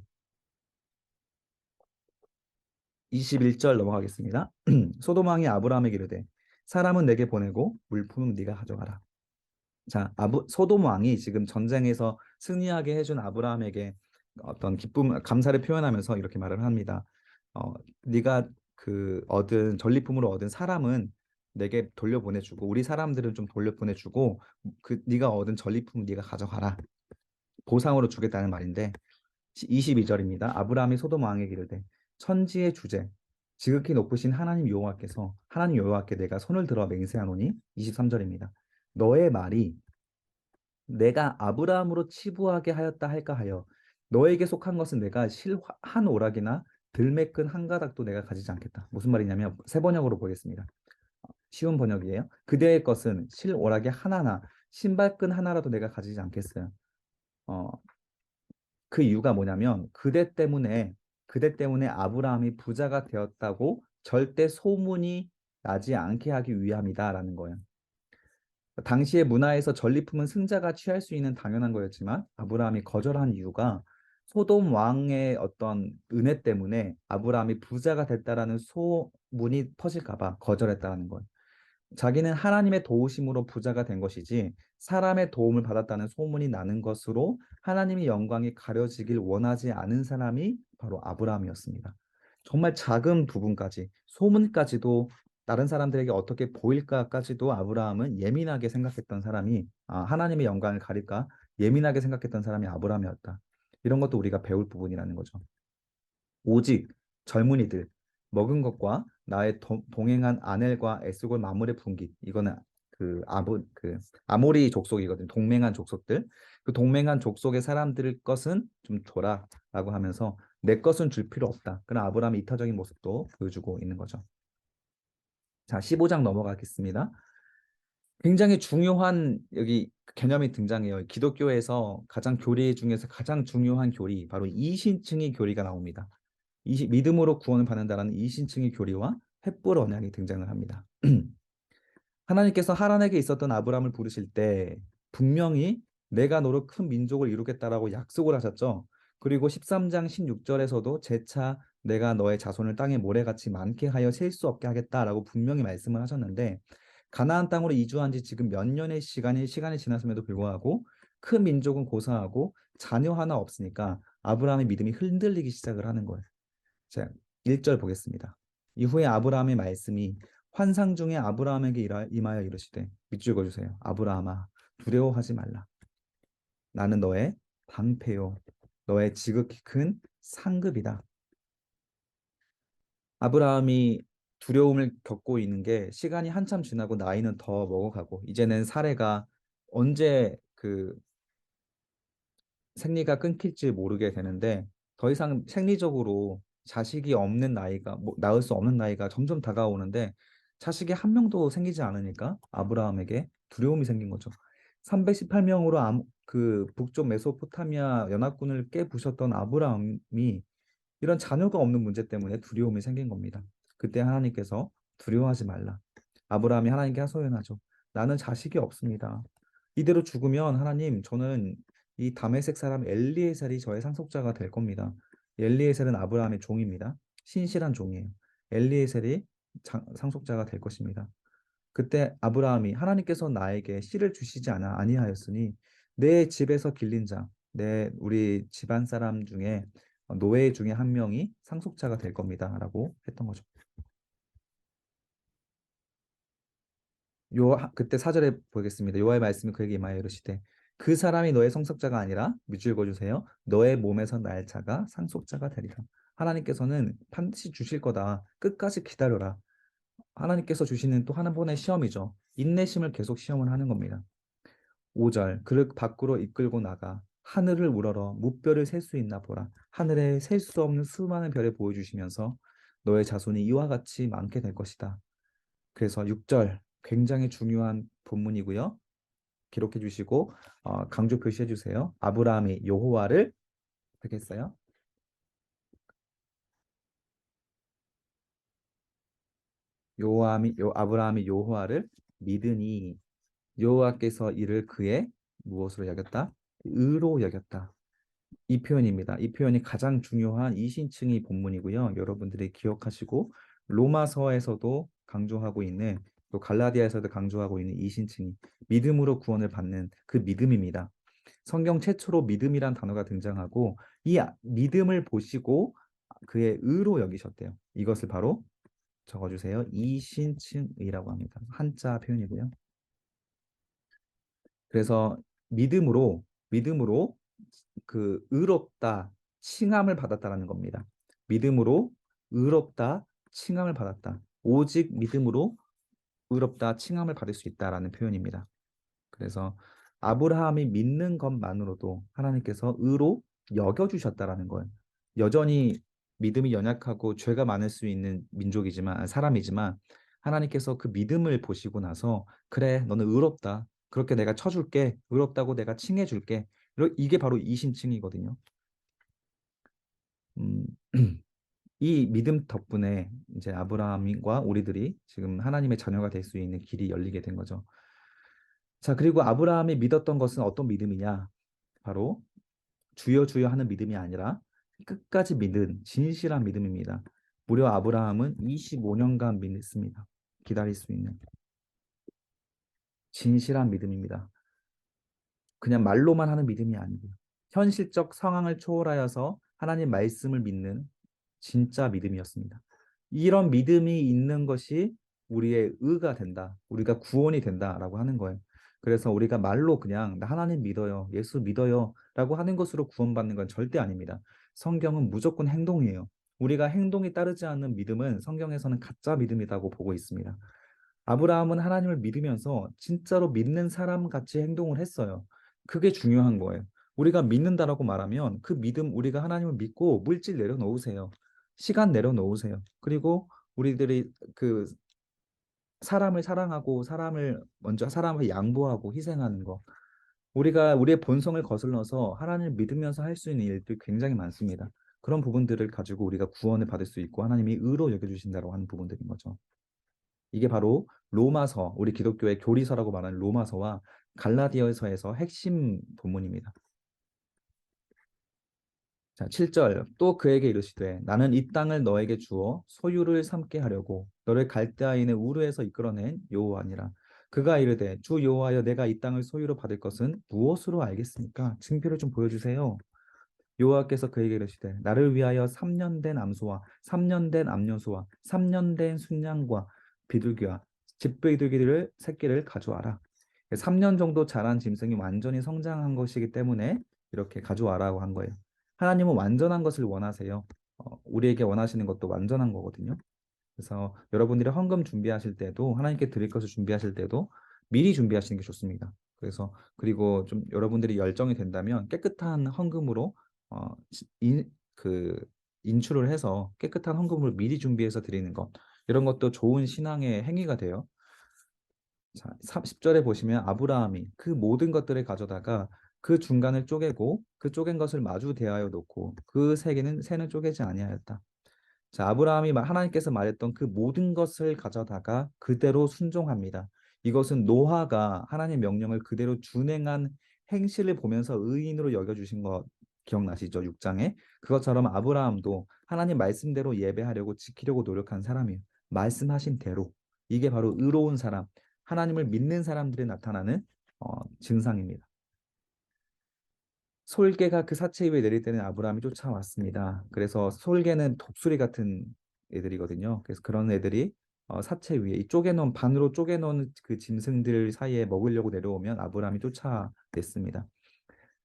21절 넘어가겠습니다. 소돔 왕이 아브라함에게 이르되 사람은 내게 보내고 물품은 네가 가져가라. 자, 소돔 왕이 지금 전쟁에서 승리하게 해준 아브라함에게 어떤 기쁨, 감사를 표현하면서 이렇게 말을 합니다. 네가 그 얻은 전리품으로 얻은 사람은 내게 돌려보내주고 우리 사람들은 좀 돌려보내주고 그 네가 얻은 전리품 네가 가져가라. 보상으로 주겠다는 말인데 22절입니다. 아브라함이 소돔 왕에게 이르되 천지의 주제 지극히 높으신 하나님 여호와께 내가 손을 들어 맹세하노니 23절입니다. 너의 말이 내가 아브라함으로 치부하게 하였다 할까 하여 너에게 속한 것은 내가 실 한 오락이나 들매끈 한 가닥도 내가 가지지 않겠다. 무슨 말이냐면 세 번역으로 보겠습니다. 쉬운 번역이에요. 그대의 것은 실 오락이 하나나 신발끈 하나라도 내가 가지지 않겠어요. 어, 그 이유가 뭐냐면 그대 때문에 아브라함이 부자가 되었다고 절대 소문이 나지 않게 하기 위함이다라는 거예요. 당시의 문화에서 전리품은 승자가 취할 수 있는 당연한 거였지만 아브라함이 거절한 이유가 소돔 왕의 어떤 은혜 때문에 아브라함이 부자가 됐다라는 소문이 퍼질까 봐 거절했다는 거예요. 자기는 하나님의 도우심으로 부자가 된 것이지 사람의 도움을 받았다는 소문이 나는 것으로 하나님의 영광이 가려지길 원하지 않은 사람이 바로 아브라함이었습니다. 정말 작은 부분까지 소문까지도 다른 사람들에게 어떻게 보일까까지도 아브라함은 예민하게 생각했던 사람이 하나님의 영광을 가릴까 예민하게 생각했던 사람이 아브라함이었다. 이런 것도 우리가 배울 부분이라는 거죠. 오직 젊은이들 먹은 것과 나의 동행한 아넬과 에스골 마물의 분깃 이거는 그 아모리 족속이거든. 동맹한 족속들 그 동맹한 족속의 사람들 것은 좀 줘라라고 하면서 내 것은 줄 필요 없다. 그런 아브라함의 이타적인 모습도 보여주고 있는 거죠. 자, 15장 넘어가겠습니다. 굉장히 중요한 여기 개념이 등장해요. 기독교에서 가장 교리 중에서 가장 중요한 교리 바로 이신층의 교리가 나옵니다. 믿음으로 구원을 받는다라는 이신층의 교리와 횃불 언약이 등장을 합니다. 하나님께서 하란에게 있었던 아브라함을 부르실 때 분명히 내가 너로 큰 민족을 이루겠다라고 약속을 하셨죠. 그리고 13장 16절에서도 재차 내가 너의 자손을 땅에 모래같이 많게 하여 셀 수 없게 하겠다라고 분명히 말씀을 하셨는데 가나안 땅으로 이주한 지 지금 몇 년의 시간이 지났음에도 불구하고 큰 민족은 고사하고 자녀 하나 없으니까 아브라함의 믿음이 흔들리기 시작을 하는 거예요. 자, 1절 보겠습니다. 이후에 아브라함의 말씀이 환상 중에 아브라함에게 임하여 이르시되 밑줄 그어주세요. 아브라함아 두려워하지 말라. 나는 너의 방패요 너의 지극히 큰 상급이다. 아브라함이 두려움을 겪고 있는 게 시간이 한참 지나고 나이는 더 먹어가고 이제는 사례가 언제 그 생리가 끊길지 모르게 되는데 더 이상 생리적으로 자식이 없는 나이가 낳을 수 없는 나이가 점점 다가오는데 자식이 한 명도 생기지 않으니까 아브라함에게 두려움이 생긴 거죠. 318명으로 그 북쪽 메소포타미아 연합군을 깨부셨던 아브라함이 이런 자녀가 없는 문제 때문에 두려움이 생긴 겁니다. 그때 하나님께서 두려워하지 말라. 아브라함이 하나님께 하소연하죠. 나는 자식이 없습니다. 이대로 죽으면 하나님, 저는 이 다메섹 사람 엘리에셀이 저의 상속자가 될 겁니다. 엘리에셀은 아브라함의 종입니다. 신실한 종이에요. 엘리에셀이 상속자가 될 것입니다. 그때 아브라함이 하나님께서 나에게 씨를 주시지 아니하였으니 내 집에서 길린 자, 내 우리 집안 사람 중에 노예 중에 한 명이 상속자가 될 겁니다라고 했던 거죠. 그때 4절에 보겠습니다. 여호와의 말씀이 그에게 임하여 이르시되 그 사람이 너의 상속자가 아니라 밑줄 그어주세요. 너의 몸에서 날 자가 상속자가 되리라. 하나님께서는 반드시 주실 거다. 끝까지 기다려라. 하나님께서 주시는 또 한 번의 시험이죠. 인내심을 계속 시험을 하는 겁니다. 5절 그를 밖으로 이끌고 나가 하늘을 우러러 무별을 셀 수 있나 보라. 하늘에 셀 수 없는 수많은 별을 보여주시면서 너의 자손이 이와 같이 많게 될 것이다. 그래서 6절 굉장히 중요한 본문이고요. 기록해 주시고 강조 표시해 주세요. 아브라함이 여호와를 되겠어요? 아브라함이 여호와를 믿으니 여호와께서 이를 그의 무엇으로 여겼다? 의로 여겼다. 이 표현입니다. 이 표현이 가장 중요한 이신칭의 본문이고요. 여러분들이 기억하시고 로마서에서도 강조하고 있는 또 갈라디아에서도 강조하고 있는 이신칭이 믿음으로 구원을 받는 그 믿음입니다. 성경 최초로 믿음이란 단어가 등장하고 이 믿음을 보시고 그의 의로 여기셨대요. 이것을 바로 적어주세요. 이신칭의라고 합니다. 한자 표현이고요. 그래서 믿음으로 그 의롭다, 칭함을 받았다라는 겁니다. 믿음으로 의롭다, 칭함을 받았다. 오직 믿음으로 의롭다, 칭함을 받을 수 있다라는 표현입니다. 그래서 아브라함이 믿는 것만으로도 하나님께서 의로 여겨주셨다라는 거예요. 여전히 믿음이 연약하고 죄가 많을 수 있는 민족이지만 사람이지만 하나님께서 그 믿음을 보시고 나서 그래 너는 의롭다. 그렇게 내가 쳐줄게. 의롭다고 내가 칭해줄게. 이게 바로 이심칭이거든요. 음, 이 믿음 덕분에 이제 아브라함과 우리들이 지금 하나님의 자녀가 될 수 있는 길이 열리게 된 거죠. 자, 그리고 아브라함이 믿었던 것은 어떤 믿음이냐? 바로 주여 주여 하는 믿음이 아니라 끝까지 믿은 진실한 믿음입니다. 무려 아브라함은 25년간 믿습니다. 기다릴 수 있는 진실한 믿음입니다. 그냥 말로만 하는 믿음이 아니고 현실적 상황을 초월하여서 하나님 말씀을 믿는 진짜 믿음이었습니다. 이런 믿음이 있는 것이 우리의 의가 된다. 우리가 구원이 된다라고 하는 거예요. 그래서 우리가 말로 그냥 나 하나님 믿어요. 예수 믿어요. 라고 하는 것으로 구원받는 건 절대 아닙니다. 성경은 무조건 행동이에요. 우리가 행동이 따르지 않는 믿음은 성경에서는 가짜 믿음이라고 보고 있습니다. 아브라함은 하나님을 믿으면서 진짜로 믿는 사람 같이 행동을 했어요. 그게 중요한 거예요. 우리가 믿는다라고 말하면 그 믿음 우리가 하나님을 믿고 물질 내려놓으세요. 시간 내려놓으세요. 그리고 우리들이 그 사람을 사랑하고 사람을 양보하고 희생하는 거. 우리가 우리의 본성을 거슬러서 하나님을 믿으면서 할 수 있는 일들이 굉장히 많습니다. 그런 부분들을 가지고 우리가 구원을 받을 수 있고 하나님이 의로 여겨주신다고 하는 부분들인 거죠. 이게 바로 로마서, 우리 기독교의 교리서라고 말하는 로마서와 갈라디아서에서 핵심 본문입니다. 자, 7절 또 그에게 이르시되 나는 이 땅을 너에게 주어 소유를 삼게 하려고 너를 갈대아인의 우르에서 이끌어낸 여호와니라. 그가 이르되 주 여호와여 내가 이 땅을 소유로 받을 것은 무엇으로 알겠습니까? 증표를 좀 보여주세요. 여호와께서 그에게 이르시되 나를 위하여 3년 된 암소와 3년 된 암염소와 3년 된 순양과 비둘기와 집비둘기를 새끼를 가져와라. 3년 정도 자란 짐승이 완전히 성장한 것이기 때문에 이렇게 가져와라고 한 거예요. 하나님은 완전한 것을 원하세요. 우리에게 원하시는 것도 완전한 거거든요. 그래서 여러분들이 헌금 준비하실 때도 하나님께 드릴 것을 준비하실 때도 미리 준비하시는 게 좋습니다. 그래서 그리고 좀 여러분들이 열정이 된다면 깨끗한 헌금으로 어, 그 인출을 해서 깨끗한 헌금을 미리 준비해서 드리는 것 이런 것도 좋은 신앙의 행위가 돼요. 자, 10절에 보시면 아브라함이 그 모든 것들을 가져다가 그 중간을 쪼개고 그 쪼갠 것을 마주 대하여 놓고 그 새는 쪼개지 아니하였다. 자, 아브라함이 하나님께서 말했던 그 모든 것을 가져다가 그대로 순종합니다. 이것은 노아가 하나님의 명령을 그대로 준행한 행실을 보면서 의인으로 여겨주신 거 기억나시죠? 6장에. 그것처럼 아브라함도 하나님 말씀대로 예배하려고 지키려고 노력한 사람이에요. 말씀하신 대로. 이게 바로 의로운 사람, 하나님을 믿는 사람들이 나타나는 증상입니다. 솔개가 그 사체 위에 내릴 때는 아브라함이 쫓아왔습니다. 그래서 솔개는 독수리 같은 애들이거든요. 그래서 그런 애들이 사체 위에 이 쪼개놓은 반으로 쪼개놓은 그 짐승들 사이에 먹으려고 내려오면 아브라함이 쫓아냈습니다.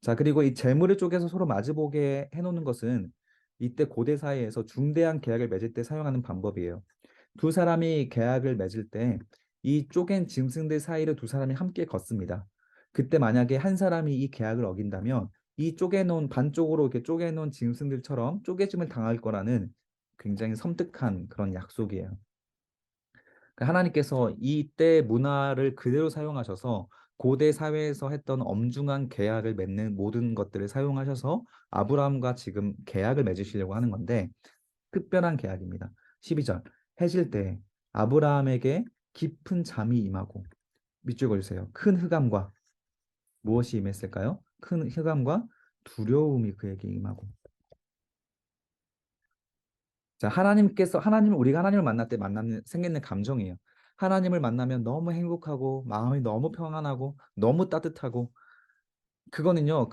자, 그리고 이 재물을 쪼개서 서로 마주보게 해놓는 것은 이때 고대 사회에서 중대한 계약을 맺을 때 사용하는 방법이에요. 두 사람이 계약을 맺을 때 이 쪼갠 짐승들 사이를 두 사람이 함께 걷습니다. 그때 만약에 한 사람이 이 계약을 어긴다면 이 쪼개놓은 반쪽으로 이렇게 쪼개놓은 짐승들처럼 쪼개짐을 당할 거라는 굉장히 섬뜩한 그런 약속이에요. 그러니까 하나님께서 이때 문화를 그대로 사용하셔서 고대 사회에서 했던 엄중한 계약을 맺는 모든 것들을 사용하셔서 아브라함과 지금 계약을 맺으시려고 하는 건데 특별한 계약입니다. 12절 해질 때 아브라함에게 깊은 잠이 임하고 밑줄 그어주세요. 큰 흑암과 무엇이 임했을까요? 큰 흑암과 두려움이 그에게 임하고. 자, 우리가 하나님을 만날 때 생기는 감정이에요. 하나님을 만나면 너무 행복하고 마음이 너무 평안하고 너무 따뜻하고 그거는요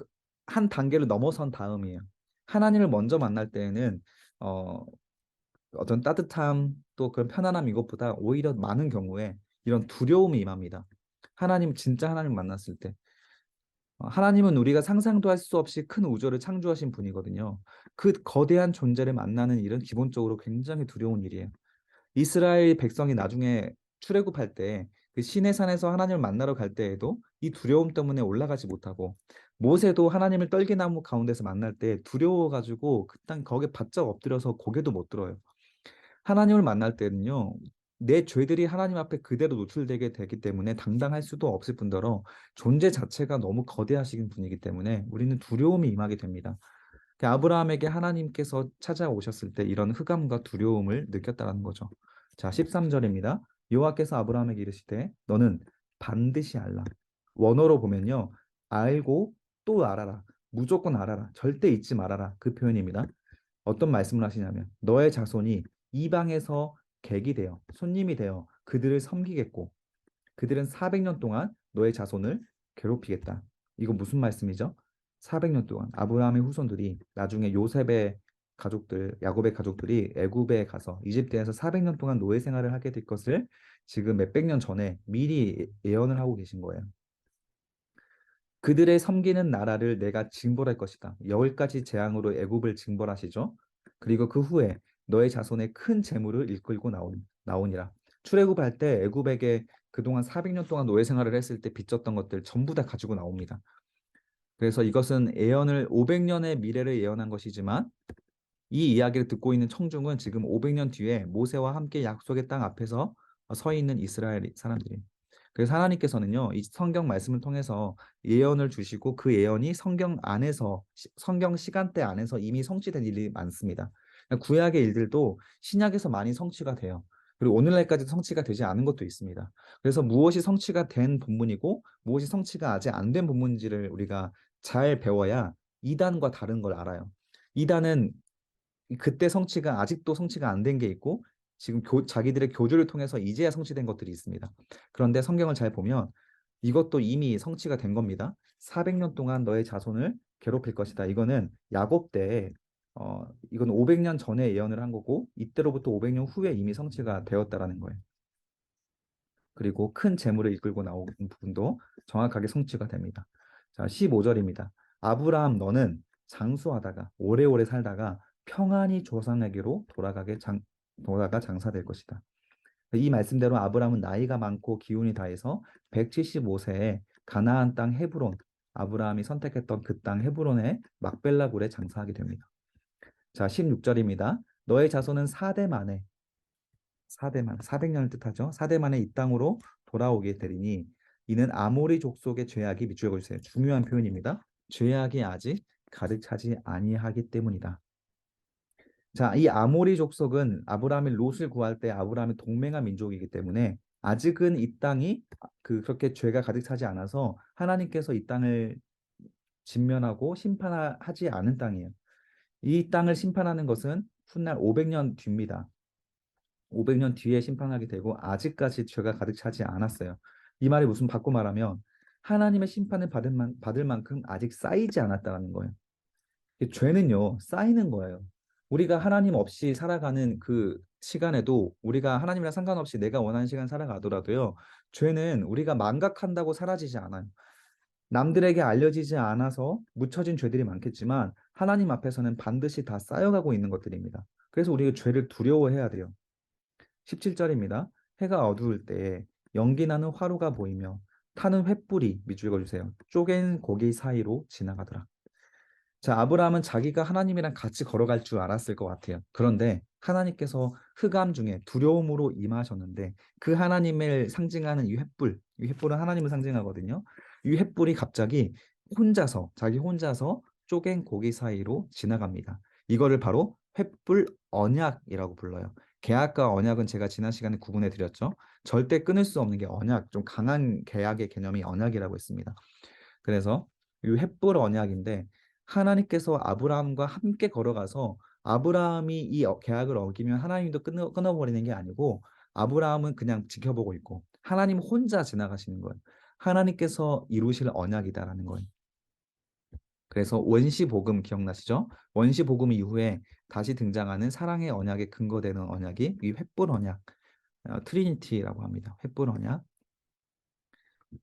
한 단계를 넘어선 다음이에요. 하나님을 먼저 만날 때에는 어, 어떤 따뜻함 또 그런 편안함 이것보다 오히려 많은 경우에 이런 두려움이 임합니다. 진짜 하나님 만났을 때 하나님은 우리가 상상도 할 수 없이 큰 우주를 창조하신 분이거든요. 그 거대한 존재를 만나는 일은 기본적으로 굉장히 두려운 일이에요. 이스라엘 백성이 나중에 출애굽할 때 그 시내산에서 하나님을 만나러 갈 때에도 이 두려움 때문에 올라가지 못하고 모세도 하나님을 떨기나무 가운데서 만날 때 두려워가지고 그땅 거기에 바짝 엎드려서 고개도 못 들어요. 하나님을 만날 때는요, 내 죄들이 하나님 앞에 그대로 노출되게 되기 때문에 당당할 수도 없을 뿐더러 존재 자체가 너무 거대하신 분이기 때문에 우리는 두려움이 임하게 됩니다. 아브라함에게 하나님께서 찾아오셨을 때 이런 흑암과 두려움을 느꼈다는 거죠. 자, 13절입니다. 여호와께서 아브라함에게 이르시되 너는 반드시 알라. 원어로 보면요. 알고 또 알아라. 무조건 알아라. 절대 잊지 말아라. 그 표현입니다. 어떤 말씀을 하시냐면 너의 자손이 이방에서 객이 되어 손님이 되어 그들을 섬기겠고 그들은 400년 동안 너의 자손을 괴롭히겠다. 이거 무슨 말씀이죠? 400년 동안 아브라함의 후손들이 나중에 요셉의 가족들, 야곱의 가족들이 애굽에 가서 이집트에서 400년 동안 노예 생활을 하게 될 것을 지금 몇백 년 전에 미리 예언을 하고 계신 거예요. 그들의 섬기는 나라를 내가 징벌할 것이다. 열가지 재앙으로 애굽을 징벌하시죠. 그리고 그 후에 너의 자손의 큰 재물을 이끌고 나오니라. 출애굽할 때 애굽에게 그동안 400년 동안 노예 생활을 했을 때 빚졌던 것들 전부 다 가지고 나옵니다. 그래서 이것은 예언을 500년의 미래를 예언한 것이지만 이 이야기를 듣고 있는 청중은 지금 500년 뒤에 모세와 함께 약속의 땅 앞에서 서 있는 이스라엘 사람들이. 그래서 하나님께서는요, 이 성경 말씀을 통해서 예언을 주시고 그 예언이 성경 시간대 안에서 이미 성취된 일이 많습니다. 구약의 일들도 신약에서 많이 성취가 돼요. 그리고 오늘날까지 성취가 되지 않은 것도 있습니다. 그래서 무엇이 성취가 된 본문이고 무엇이 성취가 아직 안 된 본문인지를 우리가 잘 배워야 이단과 다른 걸 알아요. 이단은 그때 성취가 아직도 성취가 안 된 게 있고 지금 자기들의 교주를 통해서 이제야 성취된 것들이 있습니다. 그런데 성경을 잘 보면 이것도 이미 성취가 된 겁니다. 400년 동안 너의 자손을 괴롭힐 것이다. 이거는 야곱 때 이건 500년 전에 예언을 한 거고 이때로부터 500년 후에 이미 성취가 되었다라는 거예요. 그리고 큰 재물을 이끌고 나오는 부분도 정확하게 성취가 됩니다. 자, 15절입니다. 아브라함 너는 장수하다가 오래오래 살다가 평안히 조상에게로 돌아가 장사될 것이다. 이 말씀대로 아브라함은 나이가 많고 기운이 다해서 175세에 가나안 땅 헤브론, 아브라함이 선택했던 그 땅 헤브론의 막벨라 굴에 장사하게 됩니다. 자, 16절입니다. 너의 자손은 4대 만에 400년을 뜻하죠. 4대 만에 이 땅으로 돌아오게 되리니 이는 아모리 족속의 죄악이 밑줄 그어주세요. 중요한 표현입니다. 죄악이 아직 가득 차지 아니하기 때문이다. 자, 이 아모리 족속은 아브라함이 롯을 구할 때 아브라함의 동맹한 민족이기 때문에 아직은 이 땅이 그렇게 죄가 가득 차지 않아서 하나님께서 이 땅을 진면하고 심판하지 않은 땅이에요. 이 땅을 심판하는 것은 훗날 500년 뒤입니다. 500년 뒤에 심판하게 되고 아직까지 죄가 가득 차지 않았어요. 이 말이 무슨 바꿔 말하면 하나님의 심판을 받을 만큼 아직 쌓이지 않았다는 거예요. 죄는요, 쌓이는 거예요. 우리가 하나님 없이 살아가는 그 시간에도 우리가 하나님이랑 상관없이 내가 원하는 시간 살아가더라도요, 죄는 우리가 망각한다고 사라지지 않아요. 남들에게 알려지지 않아서 묻혀진 죄들이 많겠지만 하나님 앞에서는 반드시 다 쌓여가고 있는 것들입니다. 그래서 우리가 죄를 두려워해야 돼요. 17절입니다. 해가 어두울 때에 연기 나는 화로가 보이며 타는 횃불이 밑줄 읽어주세요. 쪼갠 고기 사이로 지나가더라. 자, 아브라함은 자기가 하나님이랑 같이 걸어갈 줄 알았을 것 같아요. 그런데 하나님께서 흑암 중에 두려움으로 임하셨는데 그 하나님을 상징하는 이 횃불은 하나님을 상징하거든요. 이 횃불이 갑자기 자기 혼자서 쪼갠 고기 사이로 지나갑니다. 이거를 바로 횃불 언약이라고 불러요. 계약과 언약은 제가 지난 시간에 구분해 드렸죠. 절대 끊을 수 없는 게 언약, 좀 강한 계약의 개념이 언약이라고 했습니다. 그래서 이 횃불 언약인데 하나님께서 아브라함과 함께 걸어가서 아브라함이 이 계약을 어기면 하나님도 끊어버리는 게 아니고 아브라함은 그냥 지켜보고 있고 하나님 혼자 지나가시는 거예요. 하나님께서 이루실 언약이다라는 거예요. 그래서 원시복음 기억나시죠? 원시복음 이후에 다시 등장하는 사랑의 언약에 근거되는 언약이 이 횃불 언약, 트리니티라고 합니다. 횃불 언약.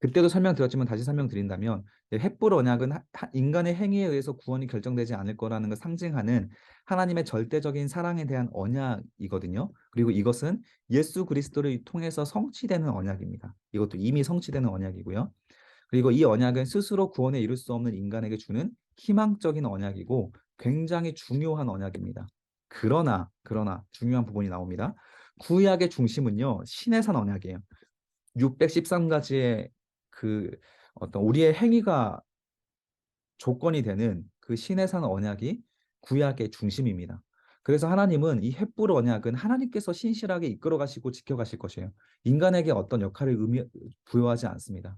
그때도 설명드렸지만 다시 설명드린다면 횃불 언약은 인간의 행위에 의해서 구원이 결정되지 않을 거라는 걸 상징하는 하나님의 절대적인 사랑에 대한 언약이거든요. 그리고 이것은 예수 그리스도를 통해서 성취되는 언약입니다. 이것도 이미 성취되는 언약이고요. 그리고 이 언약은 스스로 구원에 이룰 수 없는 인간에게 주는 희망적인 언약이고 굉장히 중요한 언약입니다. 그러나 중요한 부분이 나옵니다. 구약의 중심은요, 신의 산 언약이에요. 613가지의 그 어떤 우리의 행위가 조건이 되는 그 신의 산 언약이 구약의 중심입니다. 그래서 하나님은 이 횃불 언약은 하나님께서 신실하게 이끌어 가시고 지켜 가실 것이에요. 인간에게 어떤 역할을 부여하지 않습니다.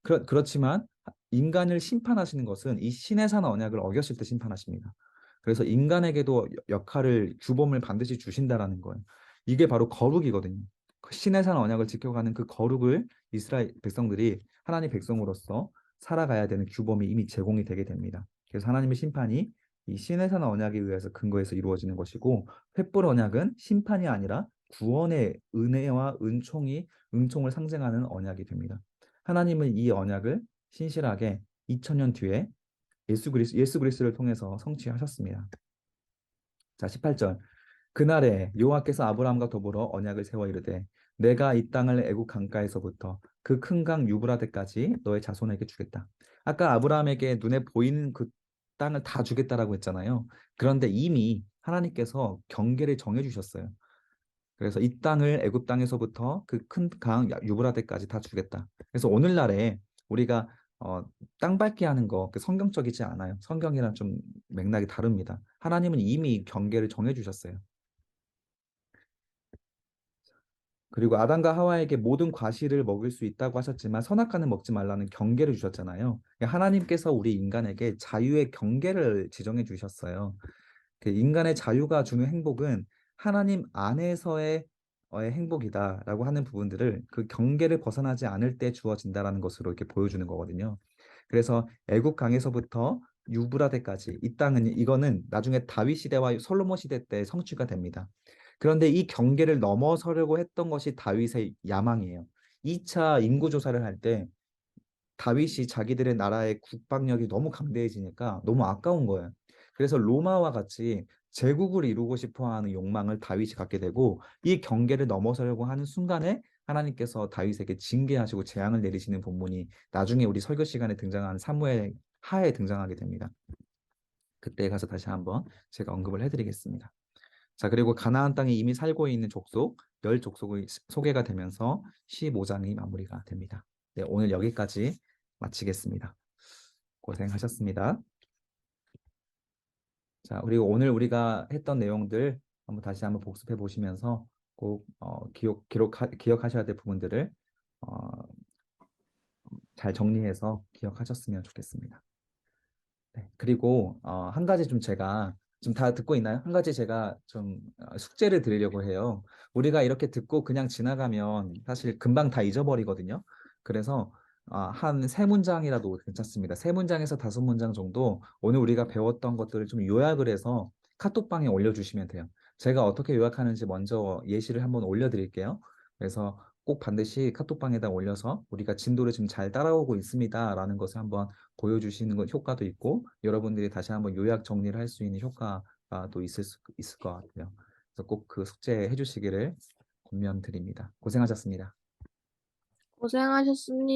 그렇지만 인간을 심판하시는 것은 이 신의 산 언약을 어겼을 때 심판하십니다. 그래서 인간에게도 역할을 규범을 반드시 주신다라는 거예요. 이게 바로 거룩이거든요. 그 신의 산 언약을 지켜가는 그 거룩을 이스라엘 백성들이 하나님 백성으로서 살아가야 되는 규범이 이미 제공이 되게 됩니다. 그래서 하나님의 심판이 이 신의 산 언약에 의해서 근거해서 이루어지는 것이고 횃불 언약은 심판이 아니라 구원의 은혜와 은총을 상징하는 언약이 됩니다. 하나님은 이 언약을 신실하게 2000년 뒤에 예수 그리스도를 통해서 성취하셨습니다. 자, 18절. 그날에 여호와께서 아브라함과 더불어 언약을 세워 이르되 내가 이 땅을 애굽 강가에서부터 그 큰 강 유브라데까지 너의 자손에게 주겠다. 아까 아브라함에게 눈에 보이는 그 땅을 다 주겠다라고 했잖아요. 그런데 이미 하나님께서 경계를 정해 주셨어요. 그래서 이 땅을 애굽 땅에서부터 그 큰 강 유브라데까지 다 주겠다. 그래서 오늘날에 우리가 땅 밟기 하는 거 성경적이지 않아요. 성경이랑 좀 맥락이 다릅니다. 하나님은 이미 경계를 정해 주셨어요. 그리고 아담과 하와에게 모든 과실을 먹을 수 있다고 하셨지만 선악과는 먹지 말라는 경계를 주셨잖아요. 그러니까 하나님께서 우리 인간에게 자유의 경계를 지정해 주셨어요. 그 인간의 자유가 주는 행복은 하나님 안에서의 행복이다라고 하는 부분들을 그 경계를 벗어나지 않을 때 주어진다라는 것으로 이렇게 보여주는 거거든요. 그래서 애굽 강에서부터 유브라데까지 이거는 나중에 다윗 시대와 솔로몬 시대 때 성취가 됩니다. 그런데 이 경계를 넘어서려고 했던 것이 다윗의 야망이에요. 2차 인구 조사를 할 때 다윗이 자기들의 나라의 국방력이 너무 강대해지니까 너무 아까운 거예요. 그래서 로마와 같이 제국을 이루고 싶어 하는 욕망을 다윗이 갖게 되고 이 경계를 넘어서려고 하는 순간에 하나님께서 다윗에게 징계하시고 재앙을 내리시는 본문이 나중에 우리 설교 시간에 등장하는 사무엘 하에 등장하게 됩니다. 그때 가서 다시 한번 제가 언급을 해드리겠습니다. 자, 그리고 가나안 땅에 이미 살고 있는 족속, 열 족속의 소개가 되면서 15장이 마무리가 됩니다. 네, 오늘 여기까지 마치겠습니다. 고생하셨습니다. 자, 그리고 오늘 우리가 했던 내용들 한번 다시 한번 복습해 보시면서 꼭 기억하셔야 될 부분들을 어, 잘 정리해서 기억하셨으면 좋겠습니다. 네, 그리고 한 가지 좀 제가 좀 다 듣고 있나요? 한 가지 제가 좀 숙제를 드리려고 해요. 우리가 이렇게 듣고 그냥 지나가면 사실 금방 다 잊어버리거든요. 그래서 한 세 문장이라도 괜찮습니다. 세 문장에서 다섯 문장 정도 오늘 우리가 배웠던 것들을 좀 요약을 해서 카톡방에 올려주시면 돼요. 제가 어떻게 요약하는지 먼저 예시를 한번 올려드릴게요. 그래서 꼭 반드시 카톡방에다 올려서 우리가 진도를 지금 잘 따라오고 있습니다라는 것을 한번 보여주시는 것 효과도 있고 여러분들이 다시 한번 요약 정리를 할 수 있는 효과가 또 있을 것 같아요. 그래서 꼭 그 숙제 해주시기를 권면드립니다. 고생하셨습니다. 고생하셨습니다.